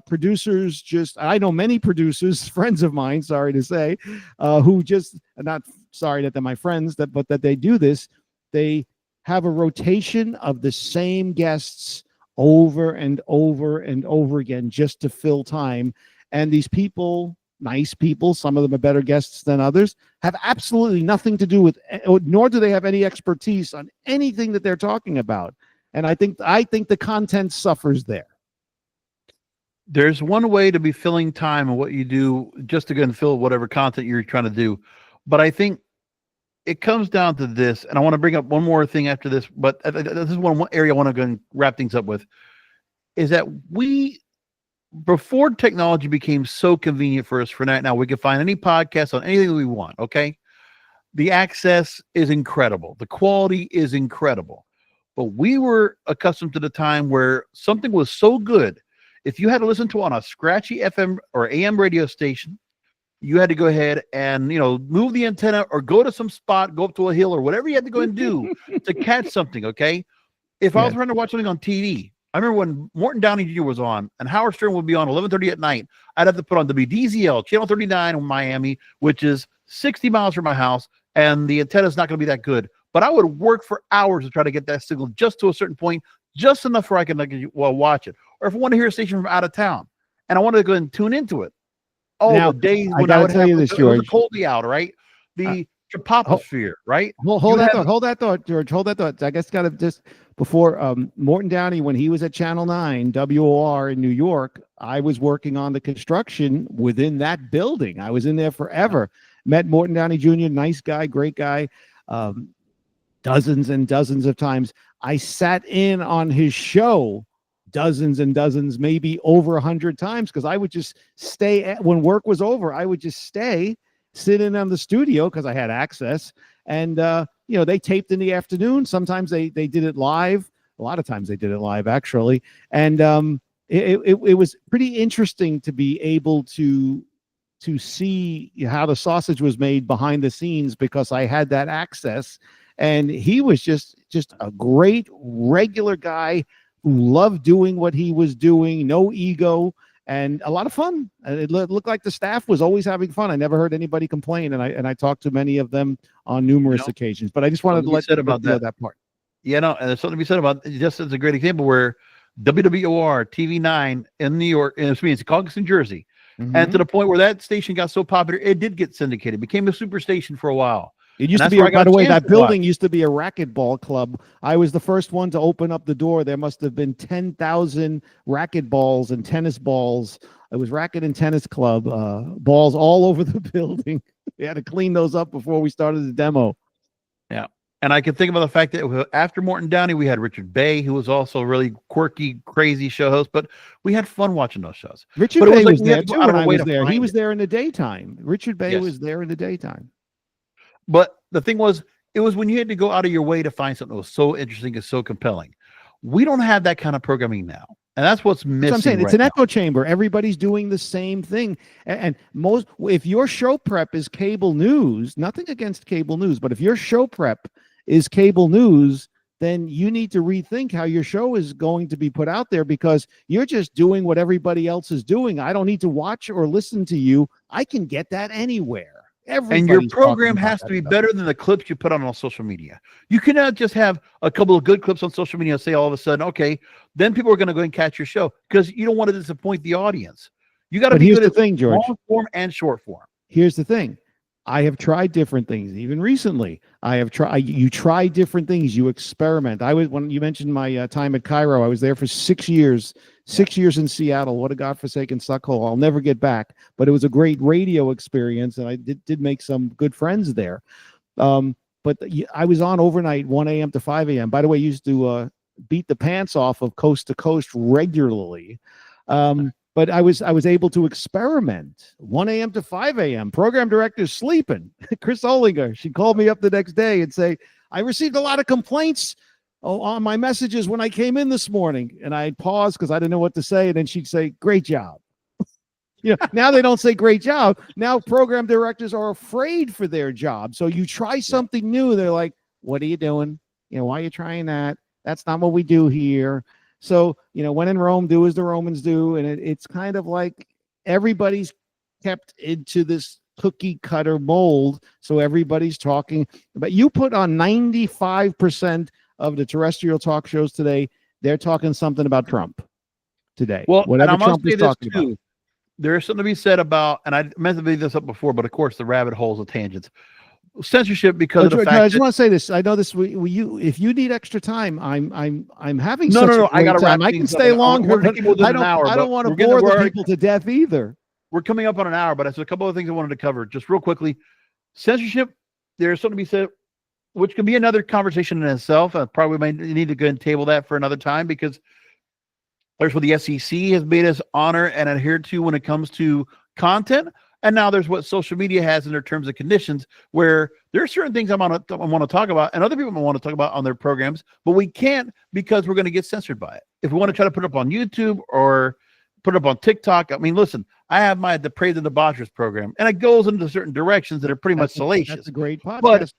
[SPEAKER 2] producers I know many producers, friends of mine, sorry to say, who just, not sorry that they're my friends, but that they do this. They have a rotation of the same guests over and over and over again just to fill time. And these people, nice people, some of them are better guests than others, have absolutely nothing to do with, nor do they have any expertise on anything that they're talking about. And I think the content suffers there.
[SPEAKER 1] There's one way to be filling time and what you do just to go and fill whatever content you're trying to do. But I think it comes down to this, and I want to bring up one more thing after this, but this is one area I want to go and wrap things up with, is that before technology became so convenient for us for now we can find any podcast on anything we want, okay? The access is incredible. The quality is incredible. But we were accustomed to the time where something was so good, if you had to listen to it on a scratchy FM or AM radio station, you had to go ahead and, move the antenna or go to some spot, go up to a hill or whatever you had to go and do to catch something, okay? If I was trying to watch something on TV, I remember when Morton Downey Jr. was on and Howard Stern would be on 11:30 at night, I'd have to put on WDZL, Channel 39 in Miami, which is 60 miles from my house, and the antenna's not going to be that good. But I would work for hours to try to get that signal just to a certain point, just enough where I can watch it. Or if I want to hear a station from out of town and I want to go and tune into it.
[SPEAKER 2] Now,
[SPEAKER 1] the days
[SPEAKER 2] when I would tell you this, George.
[SPEAKER 1] The Colby out, right? The Troposphere, right?
[SPEAKER 2] Hold that thought, George. Hold that thought. I guess got to just before Morton Downey, when he was at Channel 9 WOR in New York, I was working on the construction within that building. I was in there forever. Met Morton Downey Jr., nice guy, great guy. Dozens and dozens of times. I sat in on his show dozens and dozens, maybe over 100 times, because I would just stay when work was over. I would just stay, sit in on the studio because I had access, and they taped in the afternoon. Sometimes they did it live. A lot of times they did it live, actually, and it was pretty interesting to be able to see how the sausage was made behind the scenes because I had that access. And he was just a great regular guy who loved doing what he was doing, no ego, and a lot of fun. And it looked like the staff was always having fun. I never heard anybody complain, and I talked to many of them on numerous occasions. But I just wanted to let you know that part.
[SPEAKER 1] Yeah, no, and there's something to be said about just as a great example where WWOR TV9 in New York, and it's Caucus, New Jersey. And to the point where that station got so popular, it did get syndicated, became a super station for a while.
[SPEAKER 2] It used to be, by the way, that building used to be a racquetball club. I was the first one to open up the door. There must have been 10,000 racquetballs and tennis balls. It was racket and tennis club balls all over the building. We had to clean those up before we started the demo.
[SPEAKER 1] Yeah. And I can think about the fact that after Morton Downey, we had Richard Bay, who was also a really quirky, crazy show host, but we had fun watching those shows.
[SPEAKER 2] Richard Bay was there too when I was there. He was there in the daytime. Richard Bay was there in the daytime.
[SPEAKER 1] But the thing was, it was when you had to go out of your way to find something that was so interesting and so compelling. We don't have that kind of programming now. And that's what's missing. That's what I'm saying.
[SPEAKER 2] It's an echo chamber. Everybody's doing the same thing. And most, if your show prep is cable news, nothing against cable news, but if your show prep is cable news, then you need to rethink how your show is going to be put out there, because you're just doing what everybody else is doing. I don't need to watch or listen to you. I can get that anywhere.
[SPEAKER 1] And your program has to be better than the clips you put on social media. You cannot just have a couple of good clips on social media and say all of a sudden, okay, then people are going to go and catch your show, because you don't want to disappoint the audience. You got to be good at long form and short form.
[SPEAKER 2] Here's the thing. I have tried different things, even recently. You try different things. You experiment. When you mentioned my time at Cairo, I was there for 6 years. 6 years in Seattle. What a godforsaken suckhole. I'll never get back. But it was a great radio experience, and I did make some good friends there. But I was on overnight, 1 a.m. to 5 a.m. By the way, I used to beat the pants off of Coast to Coast regularly. But I was able to experiment. 1 a.m. to 5 a.m. Program director's sleeping. Chris Olinger, she called me up the next day and say, I received a lot of complaints on my messages when I came in this morning. And I paused because I didn't know what to say. And then she'd say, great job. Now they don't say great job. Now program directors are afraid for their job. So you try something new. They're like, what are you doing? Why are you trying that? That's not what we do here. So, when in Rome, do as the Romans do. And it's kind of like everybody's kept into this cookie cutter mold. So everybody's talking. But you put on 95% of the terrestrial talk shows today, they're talking something about Trump today.
[SPEAKER 1] Well,
[SPEAKER 2] whatever Trump is talking about.
[SPEAKER 1] There's something to be said about, and I meant to leave this up before, but of course the rabbit holes of tangents. Censorship because of the fact
[SPEAKER 2] I just want to say this. I know this. If you need extra time, I'm having
[SPEAKER 1] no. I got to wrap.
[SPEAKER 2] I can stay longer. I don't want to bore the people to death either.
[SPEAKER 1] We're coming up on an hour, but there's a couple of things I wanted to cover just real quickly. Censorship. There's something to be said, which could be another conversation in itself. I probably may need to go and table that for another time, because there's what the SEC has made us honor and adhere to when it comes to content. And now there's what social media has in their terms and conditions, where there are certain things I want to talk about and other people want to talk about on their programs, but we can't because we're going to get censored by it. If we want to try to put it up on YouTube or put it up on TikTok, I mean, listen, I have my The Praise and Debauchers program, and it goes into certain directions that are pretty much salacious.
[SPEAKER 2] That's a great podcast.
[SPEAKER 1] But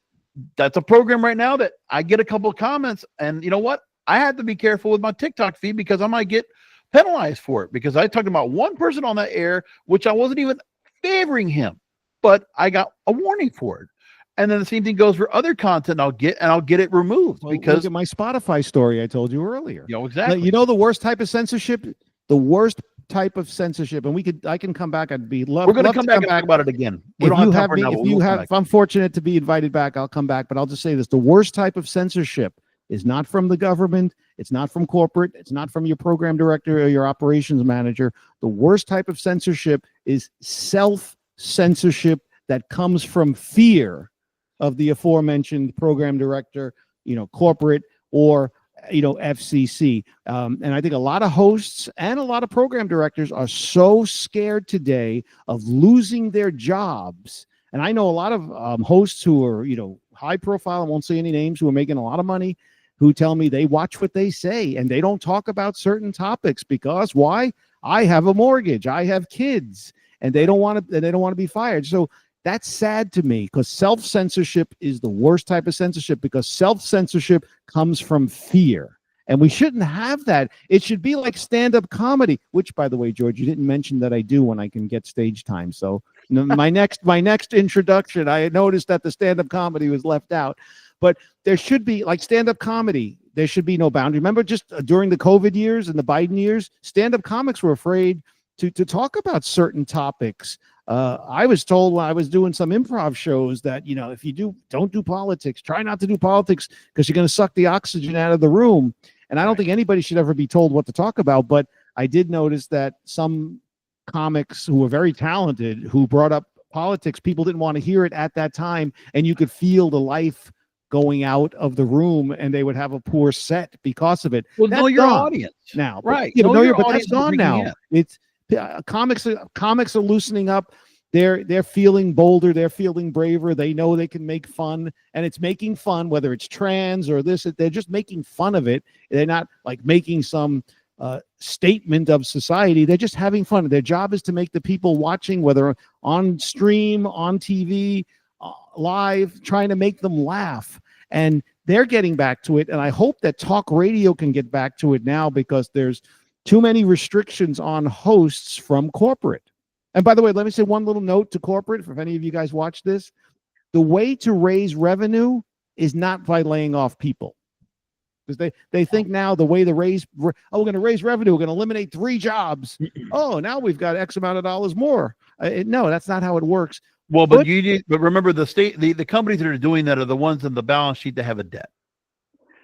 [SPEAKER 1] that's a program right now that I get a couple of comments, and you know what? I have to be careful with my TikTok feed because I might get penalized for it, because I talked about one person on that air, which I wasn't even favoring him, but I got a warning for it. And then the same thing goes for other content I'll get it removed. Because
[SPEAKER 2] look at my Spotify story I told you earlier.
[SPEAKER 1] Exactly.
[SPEAKER 2] The worst type of censorship, and I can come back. We're going to come back and talk about it again. If I'm fortunate to be invited back, I'll come back. But I'll just say this: the worst type of censorship is not from the government. It's not from corporate. It's not from your program director or your operations manager. The worst type of censorship is self-censorship that comes from fear of the aforementioned program director, corporate, or FCC. And I think a lot of hosts and a lot of program directors are so scared today of losing their jobs. And I know a lot of hosts who are, high profile, I won't say any names, who are making a lot of money, who tell me they watch what they say and they don't talk about certain topics because why? I have a mortgage, I have kids, and they don't want to be fired. So that's sad to me, because self-censorship is the worst type of censorship, because self-censorship comes from fear. And we shouldn't have that. It should be like stand-up comedy, which, by the way, George, you didn't mention that I do when I can get stage time. So my next introduction, I noticed that the stand-up comedy was left out. But there should be, like stand-up comedy, there should be no boundary. Remember, just during the COVID years and the Biden years, stand-up comics were afraid to talk about certain topics. I was told when I was doing some improv shows that, if you don't do politics, try not to do politics because you're going to suck the oxygen out of the room. And I don't think anybody should ever be told what to talk about. But I did notice that some comics who were very talented, who brought up politics, people didn't want to hear it at that time. And you could feel the life going out of the room, and they would have a poor set because of it.
[SPEAKER 1] Well,
[SPEAKER 2] that's
[SPEAKER 1] know your
[SPEAKER 2] gone
[SPEAKER 1] audience
[SPEAKER 2] now,
[SPEAKER 1] right?
[SPEAKER 2] But that's gone now. It's comics are loosening up. They're feeling bolder. They're feeling braver. They know they can make fun, and it's making fun, whether it's trans or this. They're just making fun of it. They're not like making some statement of society. They're just having fun. Their job is to make the people watching, whether on stream, on TV, live, trying to make them laugh. And they're getting back to it. And I hope that talk radio can get back to it now, because there's too many restrictions on hosts from corporate. And by the way, let me say one little note to corporate, if any of you guys watch this. The way to raise revenue is not by laying off people. Because they think now the way we're going to raise revenue, we're going to eliminate 3 jobs. Oh, now we've got X amount of dollars more. No, that's not how it works.
[SPEAKER 1] Well, but remember, the companies that are doing that are the ones in the balance sheet that have a debt.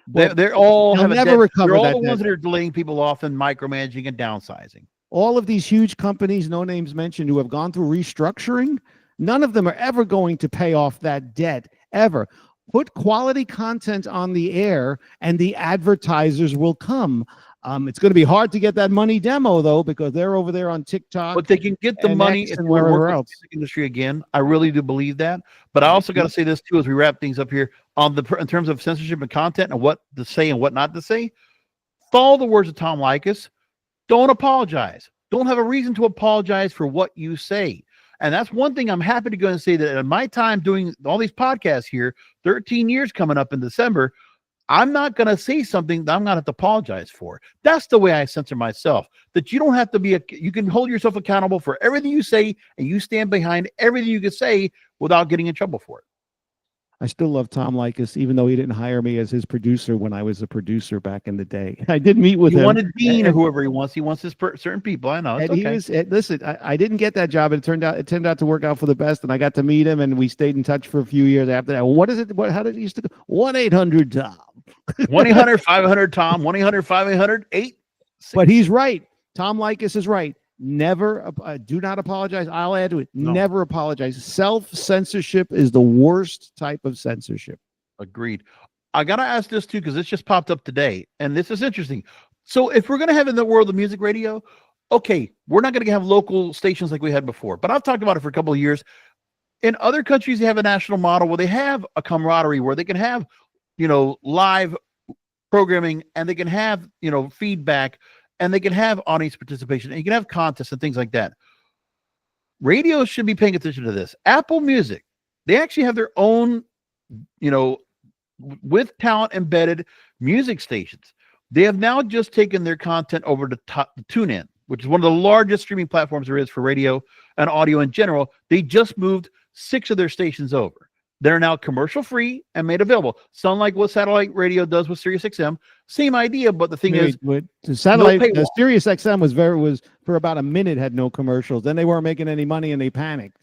[SPEAKER 1] They're all have a debt. They're all the ones that are laying people off and micromanaging and downsizing.
[SPEAKER 2] All of these huge companies, no names mentioned, who have gone through restructuring, none of them are ever going to pay off that debt, ever. Put quality content on the air, and the advertisers will come. It's going to be hard to get that money demo, though, because they're over there on TikTok.
[SPEAKER 1] But they can get the money if we're working in the music industry again. I really do believe that. But I also got to say this too, as we wrap things up here, in terms of censorship and content and what to say and what not to say. Follow the words of Tom Likas. Don't apologize. Don't have a reason to apologize for what you say. And that's one thing I'm happy to go and say, that in my time doing all these podcasts here, 13 years coming up in December, I'm not going to say something that I'm going to have to apologize for. That's the way I censor myself, that you don't have to you can hold yourself accountable for everything you say, and you stand behind everything you can say without getting in trouble for it.
[SPEAKER 2] I still love Tom Likas, even though he didn't hire me as his producer when I was a producer back in the day. I did meet with him.
[SPEAKER 1] He wanted Dean or whoever he wants. He wants his certain people. I know. It's okay.
[SPEAKER 2] Listen, I didn't get that job. It turned out to work out for the best, and I got to meet him, and we stayed in touch for a few years after that. What is it? How did it used to go? 1-800-TOM.
[SPEAKER 1] 1-800-500-TOM. 1-800-500-8.
[SPEAKER 2] But he's right. Tom Likas is right. Never do not apologize. I'll add to it. No. Never apologize. Self-censorship is the worst type of censorship.
[SPEAKER 1] Agreed. I got to ask this too, because this just popped up today, and this is interesting. So if we're going to have in the world of music radio, okay, we're not going to have local stations like we had before, but I've talked about it for a couple of years. In other countries, they have a national model where they have a camaraderie, where they can have, live programming, and they can have, feedback, and they can have audience participation, and you can have contests and things like that. Radio should be paying attention to this. Apple Music, they actually have their own, with talent embedded music stations. They have now just taken their content over to TuneIn, which is one of the largest streaming platforms there is for radio and audio in general. They just moved 6 of their stations over. They're now commercial free and made available. Sound like what satellite radio does with Sirius XM. Same idea, but the thing is,
[SPEAKER 2] the satellite Sirius XM was for about a minute had no commercials. Then they weren't making any money and they panicked.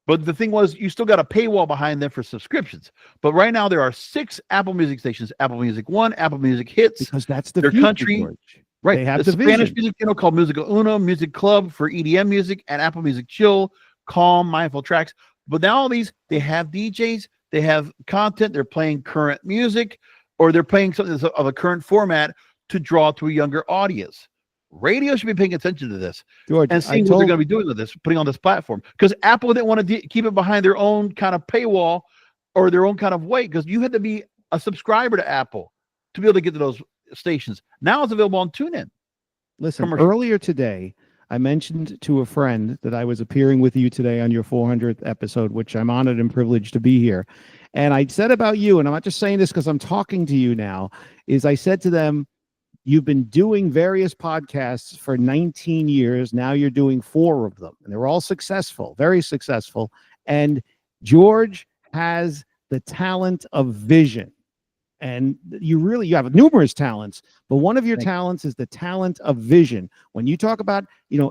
[SPEAKER 1] But the thing was, you still got a paywall behind them for subscriptions. But right now there are 6 Apple Music stations: Apple Music One, Apple Music Hits,
[SPEAKER 2] because that's their
[SPEAKER 1] country.
[SPEAKER 2] George.
[SPEAKER 1] Right.
[SPEAKER 2] They have
[SPEAKER 1] the Spanish music channel called Musical Uno, Music Club for EDM music, and Apple Music Chill, calm, mindful tracks. But now all these, they have DJs, they have content, they're playing current music, or they're playing something that's of a current format to draw to a younger audience. Radio should be paying attention to this, George, and seeing what they're going to be doing with this, putting on this platform. Because Apple didn't want to keep it behind their own kind of paywall or their own kind of way, because you had to be a subscriber to Apple to be able to get to those stations. Now it's available on TuneIn.
[SPEAKER 2] Listen, earlier today, I mentioned to a friend that I was appearing with you today on your 400th episode, which I'm honored and privileged to be here. And I said about you, and I'm not just saying this because I'm talking to you now, is I said to them, you've been doing various podcasts for 19 years. Now you're doing 4 of them, and they're all successful, very successful. And George has the talent of vision. And you have numerous talents, but one of your talents is the talent of vision. When you talk about,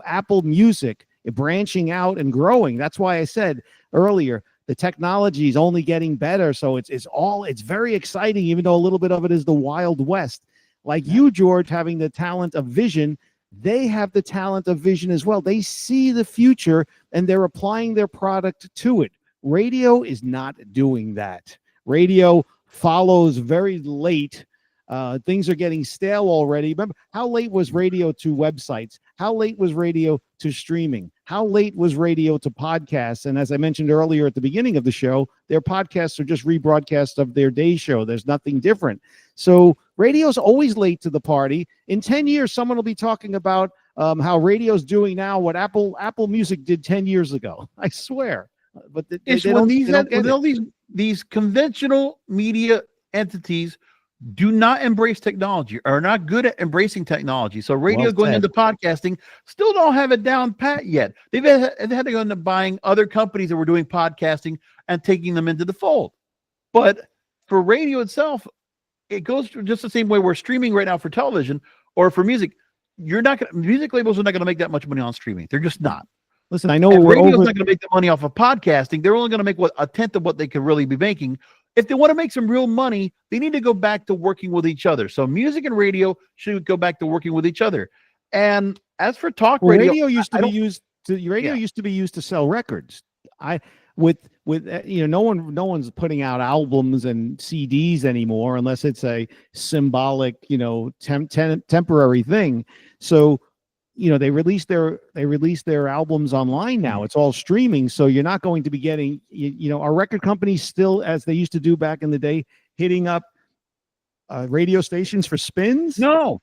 [SPEAKER 2] Apple Music branching out and growing, that's why I said earlier, the technology is only getting better. So it's very exciting, even though a little bit of it is the Wild West. Like you, George, having the talent of vision, they have the talent of vision as well. They see the future and they're applying their product to it. Radio is not doing that. Radio follows very late. Things are getting stale already. Remember, how late was radio to websites? How late was radio to streaming? How late was radio to podcasts? And as I mentioned earlier at the beginning of the show, their podcasts are just rebroadcasts of their day show. There's nothing different. So radio's always late to the party. In 10 years, someone will be talking about how radio's doing now what Apple Music did 10 years ago. I swear. But
[SPEAKER 1] these conventional media entities do not embrace technology, are not good at embracing technology. So radio going into podcasting still don't have it down pat yet. They've had to go into buying other companies that were doing podcasting and taking them into the fold. But for radio itself, it goes just the same way we're streaming right now for television or for music. Music labels are not going to make that much money on streaming. They're just not.
[SPEAKER 2] Listen, I know
[SPEAKER 1] radio's not going to make the money off of podcasting. They're only going to make a tenth of what they could really be making. If they want to make some real money, they need to go back to working with each other. So music and radio should go back to working with each other. And as for talk radio,
[SPEAKER 2] used to be used to sell records. No one's putting out albums and CDs anymore unless it's a symbolic, temporary thing. So they release their albums online now. It's all streaming, so you're not going to be getting our record companies still, as they used to do back in the day, hitting up radio stations for spins. Promotions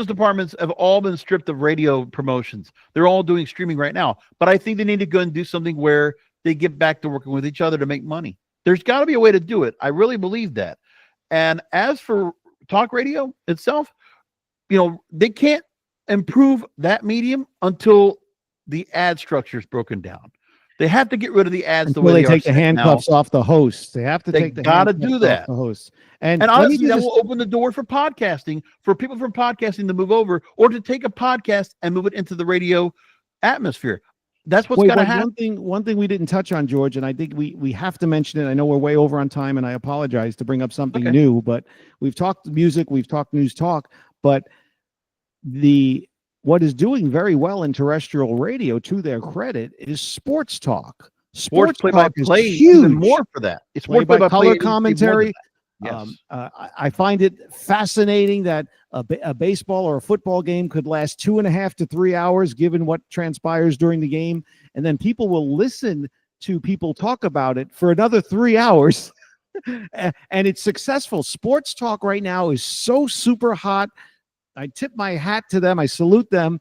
[SPEAKER 1] departments have all been stripped of radio promotions. They're all doing streaming right now. But I think they need to go and do something where they get back to working with each other to make money. There's got to be a way to do it. I really believe that. And as for talk radio itself, they can't improve that medium until the ad structure is broken down. They have to get rid of the ads
[SPEAKER 2] until the way they take the handcuffs off the hosts. They have to
[SPEAKER 1] take the handcuffs off
[SPEAKER 2] the hosts.
[SPEAKER 1] And honestly, that will open the door for podcasting, for people from podcasting to move over, or to take a podcast and move it into the radio atmosphere. That's what's going to happen.
[SPEAKER 2] One thing we didn't touch on, George, and I think we have to mention it. I know we're way over on time, and I apologize to bring up something new, but we've talked music, we've talked news talk, but what is doing very well in terrestrial radio, to their credit, is sports talk.
[SPEAKER 1] Sports play-by-play is even more for that.
[SPEAKER 2] It's play-by-play color commentary. Yes. I find it fascinating that a baseball or a football game could last 2.5 to 3 hours, given what transpires during the game, and then people will listen to people talk about it for another 3 hours, and it's successful. Sports talk right now is so super hot. I tip my hat to them. I salute them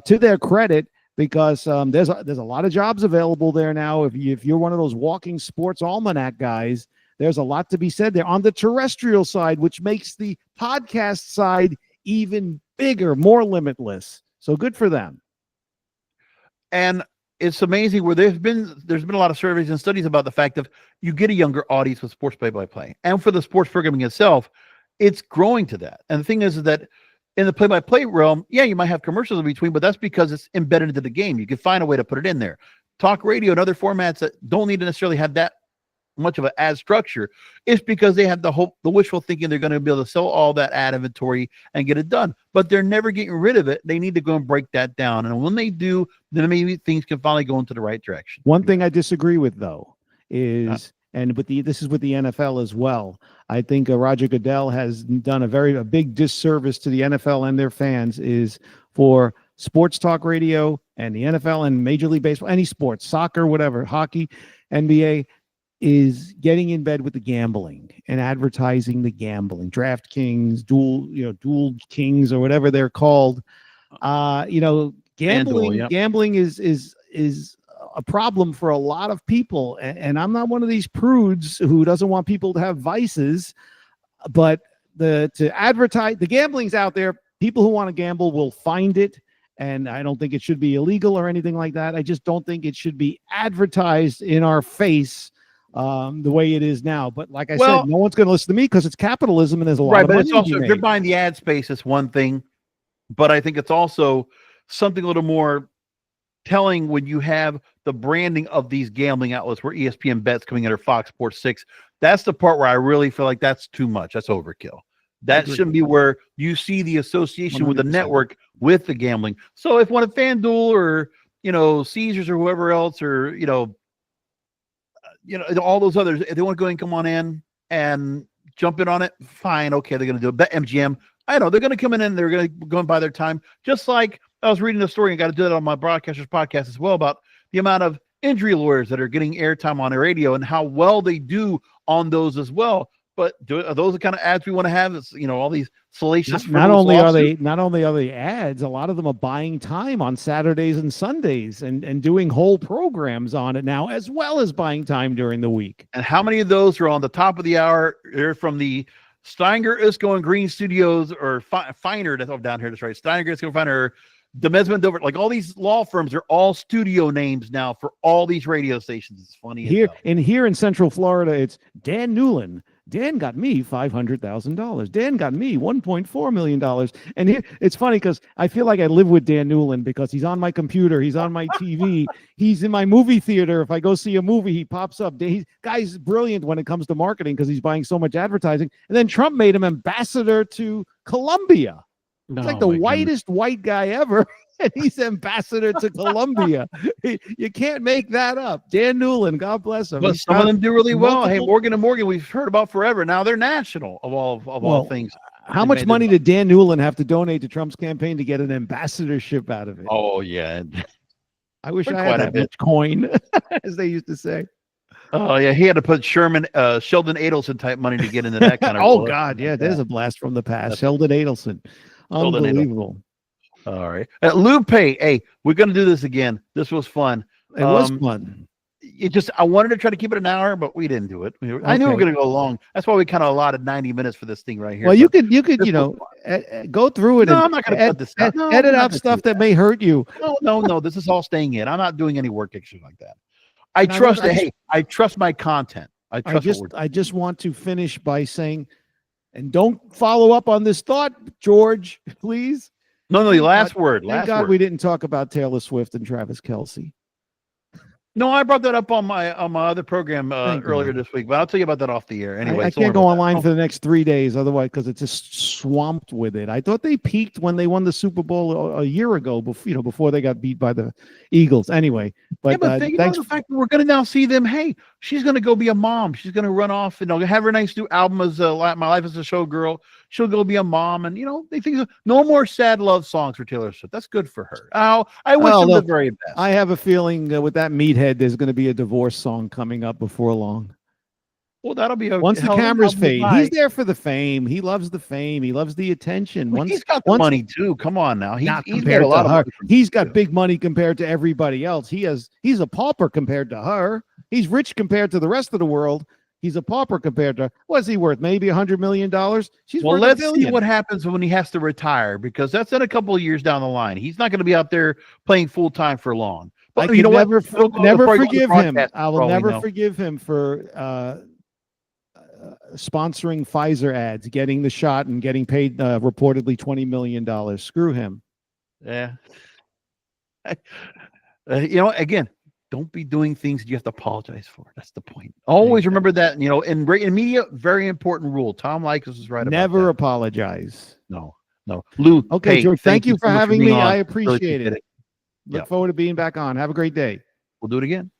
[SPEAKER 2] to their credit, because there's a lot of jobs available there now. If you're one of those walking sports almanac guys, there's a lot to be said there on the terrestrial side, which makes the podcast side even bigger, more limitless. So good for them.
[SPEAKER 1] And it's amazing where there's been a lot of surveys and studies about the fact that you get a younger audience with sports play-by-play, and for the sports programming itself, it's growing to that. And the thing is that in the play-by-play realm, you might have commercials in between, but that's because it's embedded into the game. You can find a way to put it in there. Talk radio and other formats that don't need to necessarily have that much of an ad structure, is because they have the wishful thinking they're going to be able to sell all that ad inventory and get it done, but they're never getting rid of it. They need to go and break that down. And when they do, then maybe things can finally go into the right direction.
[SPEAKER 2] One thing I disagree with, though, is, this is with the NFL as well, I think Roger Goodell has done a big disservice to the NFL and their fans, is for sports talk radio and the NFL and Major League Baseball, any sports, soccer, whatever, hockey, NBA, is getting in bed with the gambling and advertising the gambling. DraftKings, Dual Kings, or whatever they're called. Gambling is a problem for a lot of people, and I'm not one of these prudes who doesn't want people to have vices, but to advertise the gambling's out there. People who want to gamble will find it, and I don't think it should be illegal or anything like that. I just don't think it should be advertised in our face the way it is now. But like I
[SPEAKER 1] Well,
[SPEAKER 2] said, no one's going to listen to me because it's capitalism and there's a lot
[SPEAKER 1] right,
[SPEAKER 2] of
[SPEAKER 1] but
[SPEAKER 2] money
[SPEAKER 1] it's
[SPEAKER 2] to
[SPEAKER 1] also
[SPEAKER 2] be
[SPEAKER 1] if you're
[SPEAKER 2] made.
[SPEAKER 1] buying the ad space, it's one thing, but I think it's also something a little more telling when you have the branding of these gambling outlets where ESPN bets coming under Fox Sports 6. That's the part where I really feel like that's too much. That's overkill. That
[SPEAKER 2] agree.
[SPEAKER 1] shouldn't be where you see the association with the
[SPEAKER 2] 100%.
[SPEAKER 1] network with the gambling. So if one of FanDuel or Caesars or whoever else or all those others, if they want to go and come on in and jump in on it, fine, okay, they're going to do it. Bet MGM, I know they're going to come in and they're going to go and buy their time. Just like I was reading a story and got to do that on my broadcasters podcast as well about the amount of injury lawyers that are getting airtime on the radio and how well they do on those as well. But are those the kind of ads we want to have? It's all these salacious.
[SPEAKER 2] Not only are they ads, a lot of them are buying time on Saturdays and Sundays and doing whole programs on it now, as well as buying time during the week.
[SPEAKER 1] And how many of those are on the top of the hour? They're from the Steiger, Isco, and Green Studios, or Finer. That's down here. That's right. Steiger, Isco, Finer, Demesman, Dover. Like all these law firms are all studio names now for all these radio stations. It's funny.
[SPEAKER 2] Here in Central Florida, it's Dan Newland. Dan got me $500,000. Dan got me $1.4 million. And here, it's funny because I feel like I live with Dan Newland because he's on my computer. He's on my TV. He's in my movie theater. If I go see a movie, he pops up. Guy's brilliant when it comes to marketing because he's buying so much advertising. And then Trump made him ambassador to Colombia. It's like the whitest white guy ever. And he's ambassador to Colombia. You can't make that up. Dan Newland, God bless him.
[SPEAKER 1] But some of them do really well. Hey, Morgan & Morgan, we've heard about forever. Now they're national of all things.
[SPEAKER 2] How much money did Dan Newland have to donate to Trump's campaign to get an ambassadorship out of it?
[SPEAKER 1] Oh, yeah.
[SPEAKER 2] I wish I had that much coin, as they used to say.
[SPEAKER 1] Oh, yeah. He had to put Sheldon Adelson type money to get into that kind of.
[SPEAKER 2] Oh, God. Yeah, there's a blast from the past. Sheldon Adelson. Unbelievable.
[SPEAKER 1] All right. Lupe, hey, we're going to do this again. This was fun.
[SPEAKER 2] It was fun.
[SPEAKER 1] I wanted to try to keep it an hour, but we didn't do it. I knew we were going to go long. That's why we kind of allotted 90 minutes for this thing right here.
[SPEAKER 2] Well, you could go through it.
[SPEAKER 1] No, I'm not going to cut this out.
[SPEAKER 2] Edit out stuff that may hurt you.
[SPEAKER 1] No. This is all staying in. I'm not doing any work extras like that. I trust my content. I
[SPEAKER 2] just want to finish by saying, and don't follow up on this thought, George, please.
[SPEAKER 1] No, the last word.
[SPEAKER 2] Thank God we didn't talk about Taylor Swift and Travis Kelce.
[SPEAKER 1] No, I brought that up on my other program earlier this week, but I'll tell you about that off the air. Anyway,
[SPEAKER 2] I can't go online for the next 3 days, otherwise, because it's just swamped with it. I thought they peaked when they won the Super Bowl a year ago, before they got beat by the Eagles. Anyway, but
[SPEAKER 1] think about the fact that we're going to now see them. Hey, she's going to go be a mom. She's going to run off and have her nice new album as My Life as a Showgirl. She'll go be a mom, and they think no more sad love songs for Taylor Swift. That's good for her. I wish them the very best.
[SPEAKER 2] I have a feeling with that meathead, there's going to be a divorce song coming up before long.
[SPEAKER 1] Well, that'll be
[SPEAKER 2] once the cameras fade. He's there for the fame. He loves the fame. He loves the attention.
[SPEAKER 1] He's got the money too. Come on now. He's
[SPEAKER 2] got a lot of money. He's got big money compared to everybody else. He's a pauper compared to her. He's rich compared to the rest of the world. He's a pauper compared to what's he worth? Maybe $100 million. She's worth
[SPEAKER 1] let's
[SPEAKER 2] $1 billion.
[SPEAKER 1] See what happens when he has to retire, because that's in a couple of years down the line. He's not going to be out there playing full time for long.
[SPEAKER 2] But I never forgive him. I will never forgive him for sponsoring Pfizer ads, getting the shot, and getting paid reportedly $20 million. Screw him.
[SPEAKER 1] Yeah. Again. Don't be doing things that you have to apologize for. That's the point. Always remember that. In media, very important rule. Tom Likas is right about that.
[SPEAKER 2] Never apologize.
[SPEAKER 1] No. Lou.
[SPEAKER 2] Okay, George. Thank you for having me. I appreciate it.
[SPEAKER 1] Look
[SPEAKER 2] forward to being back on. Have a great day.
[SPEAKER 1] We'll do it again.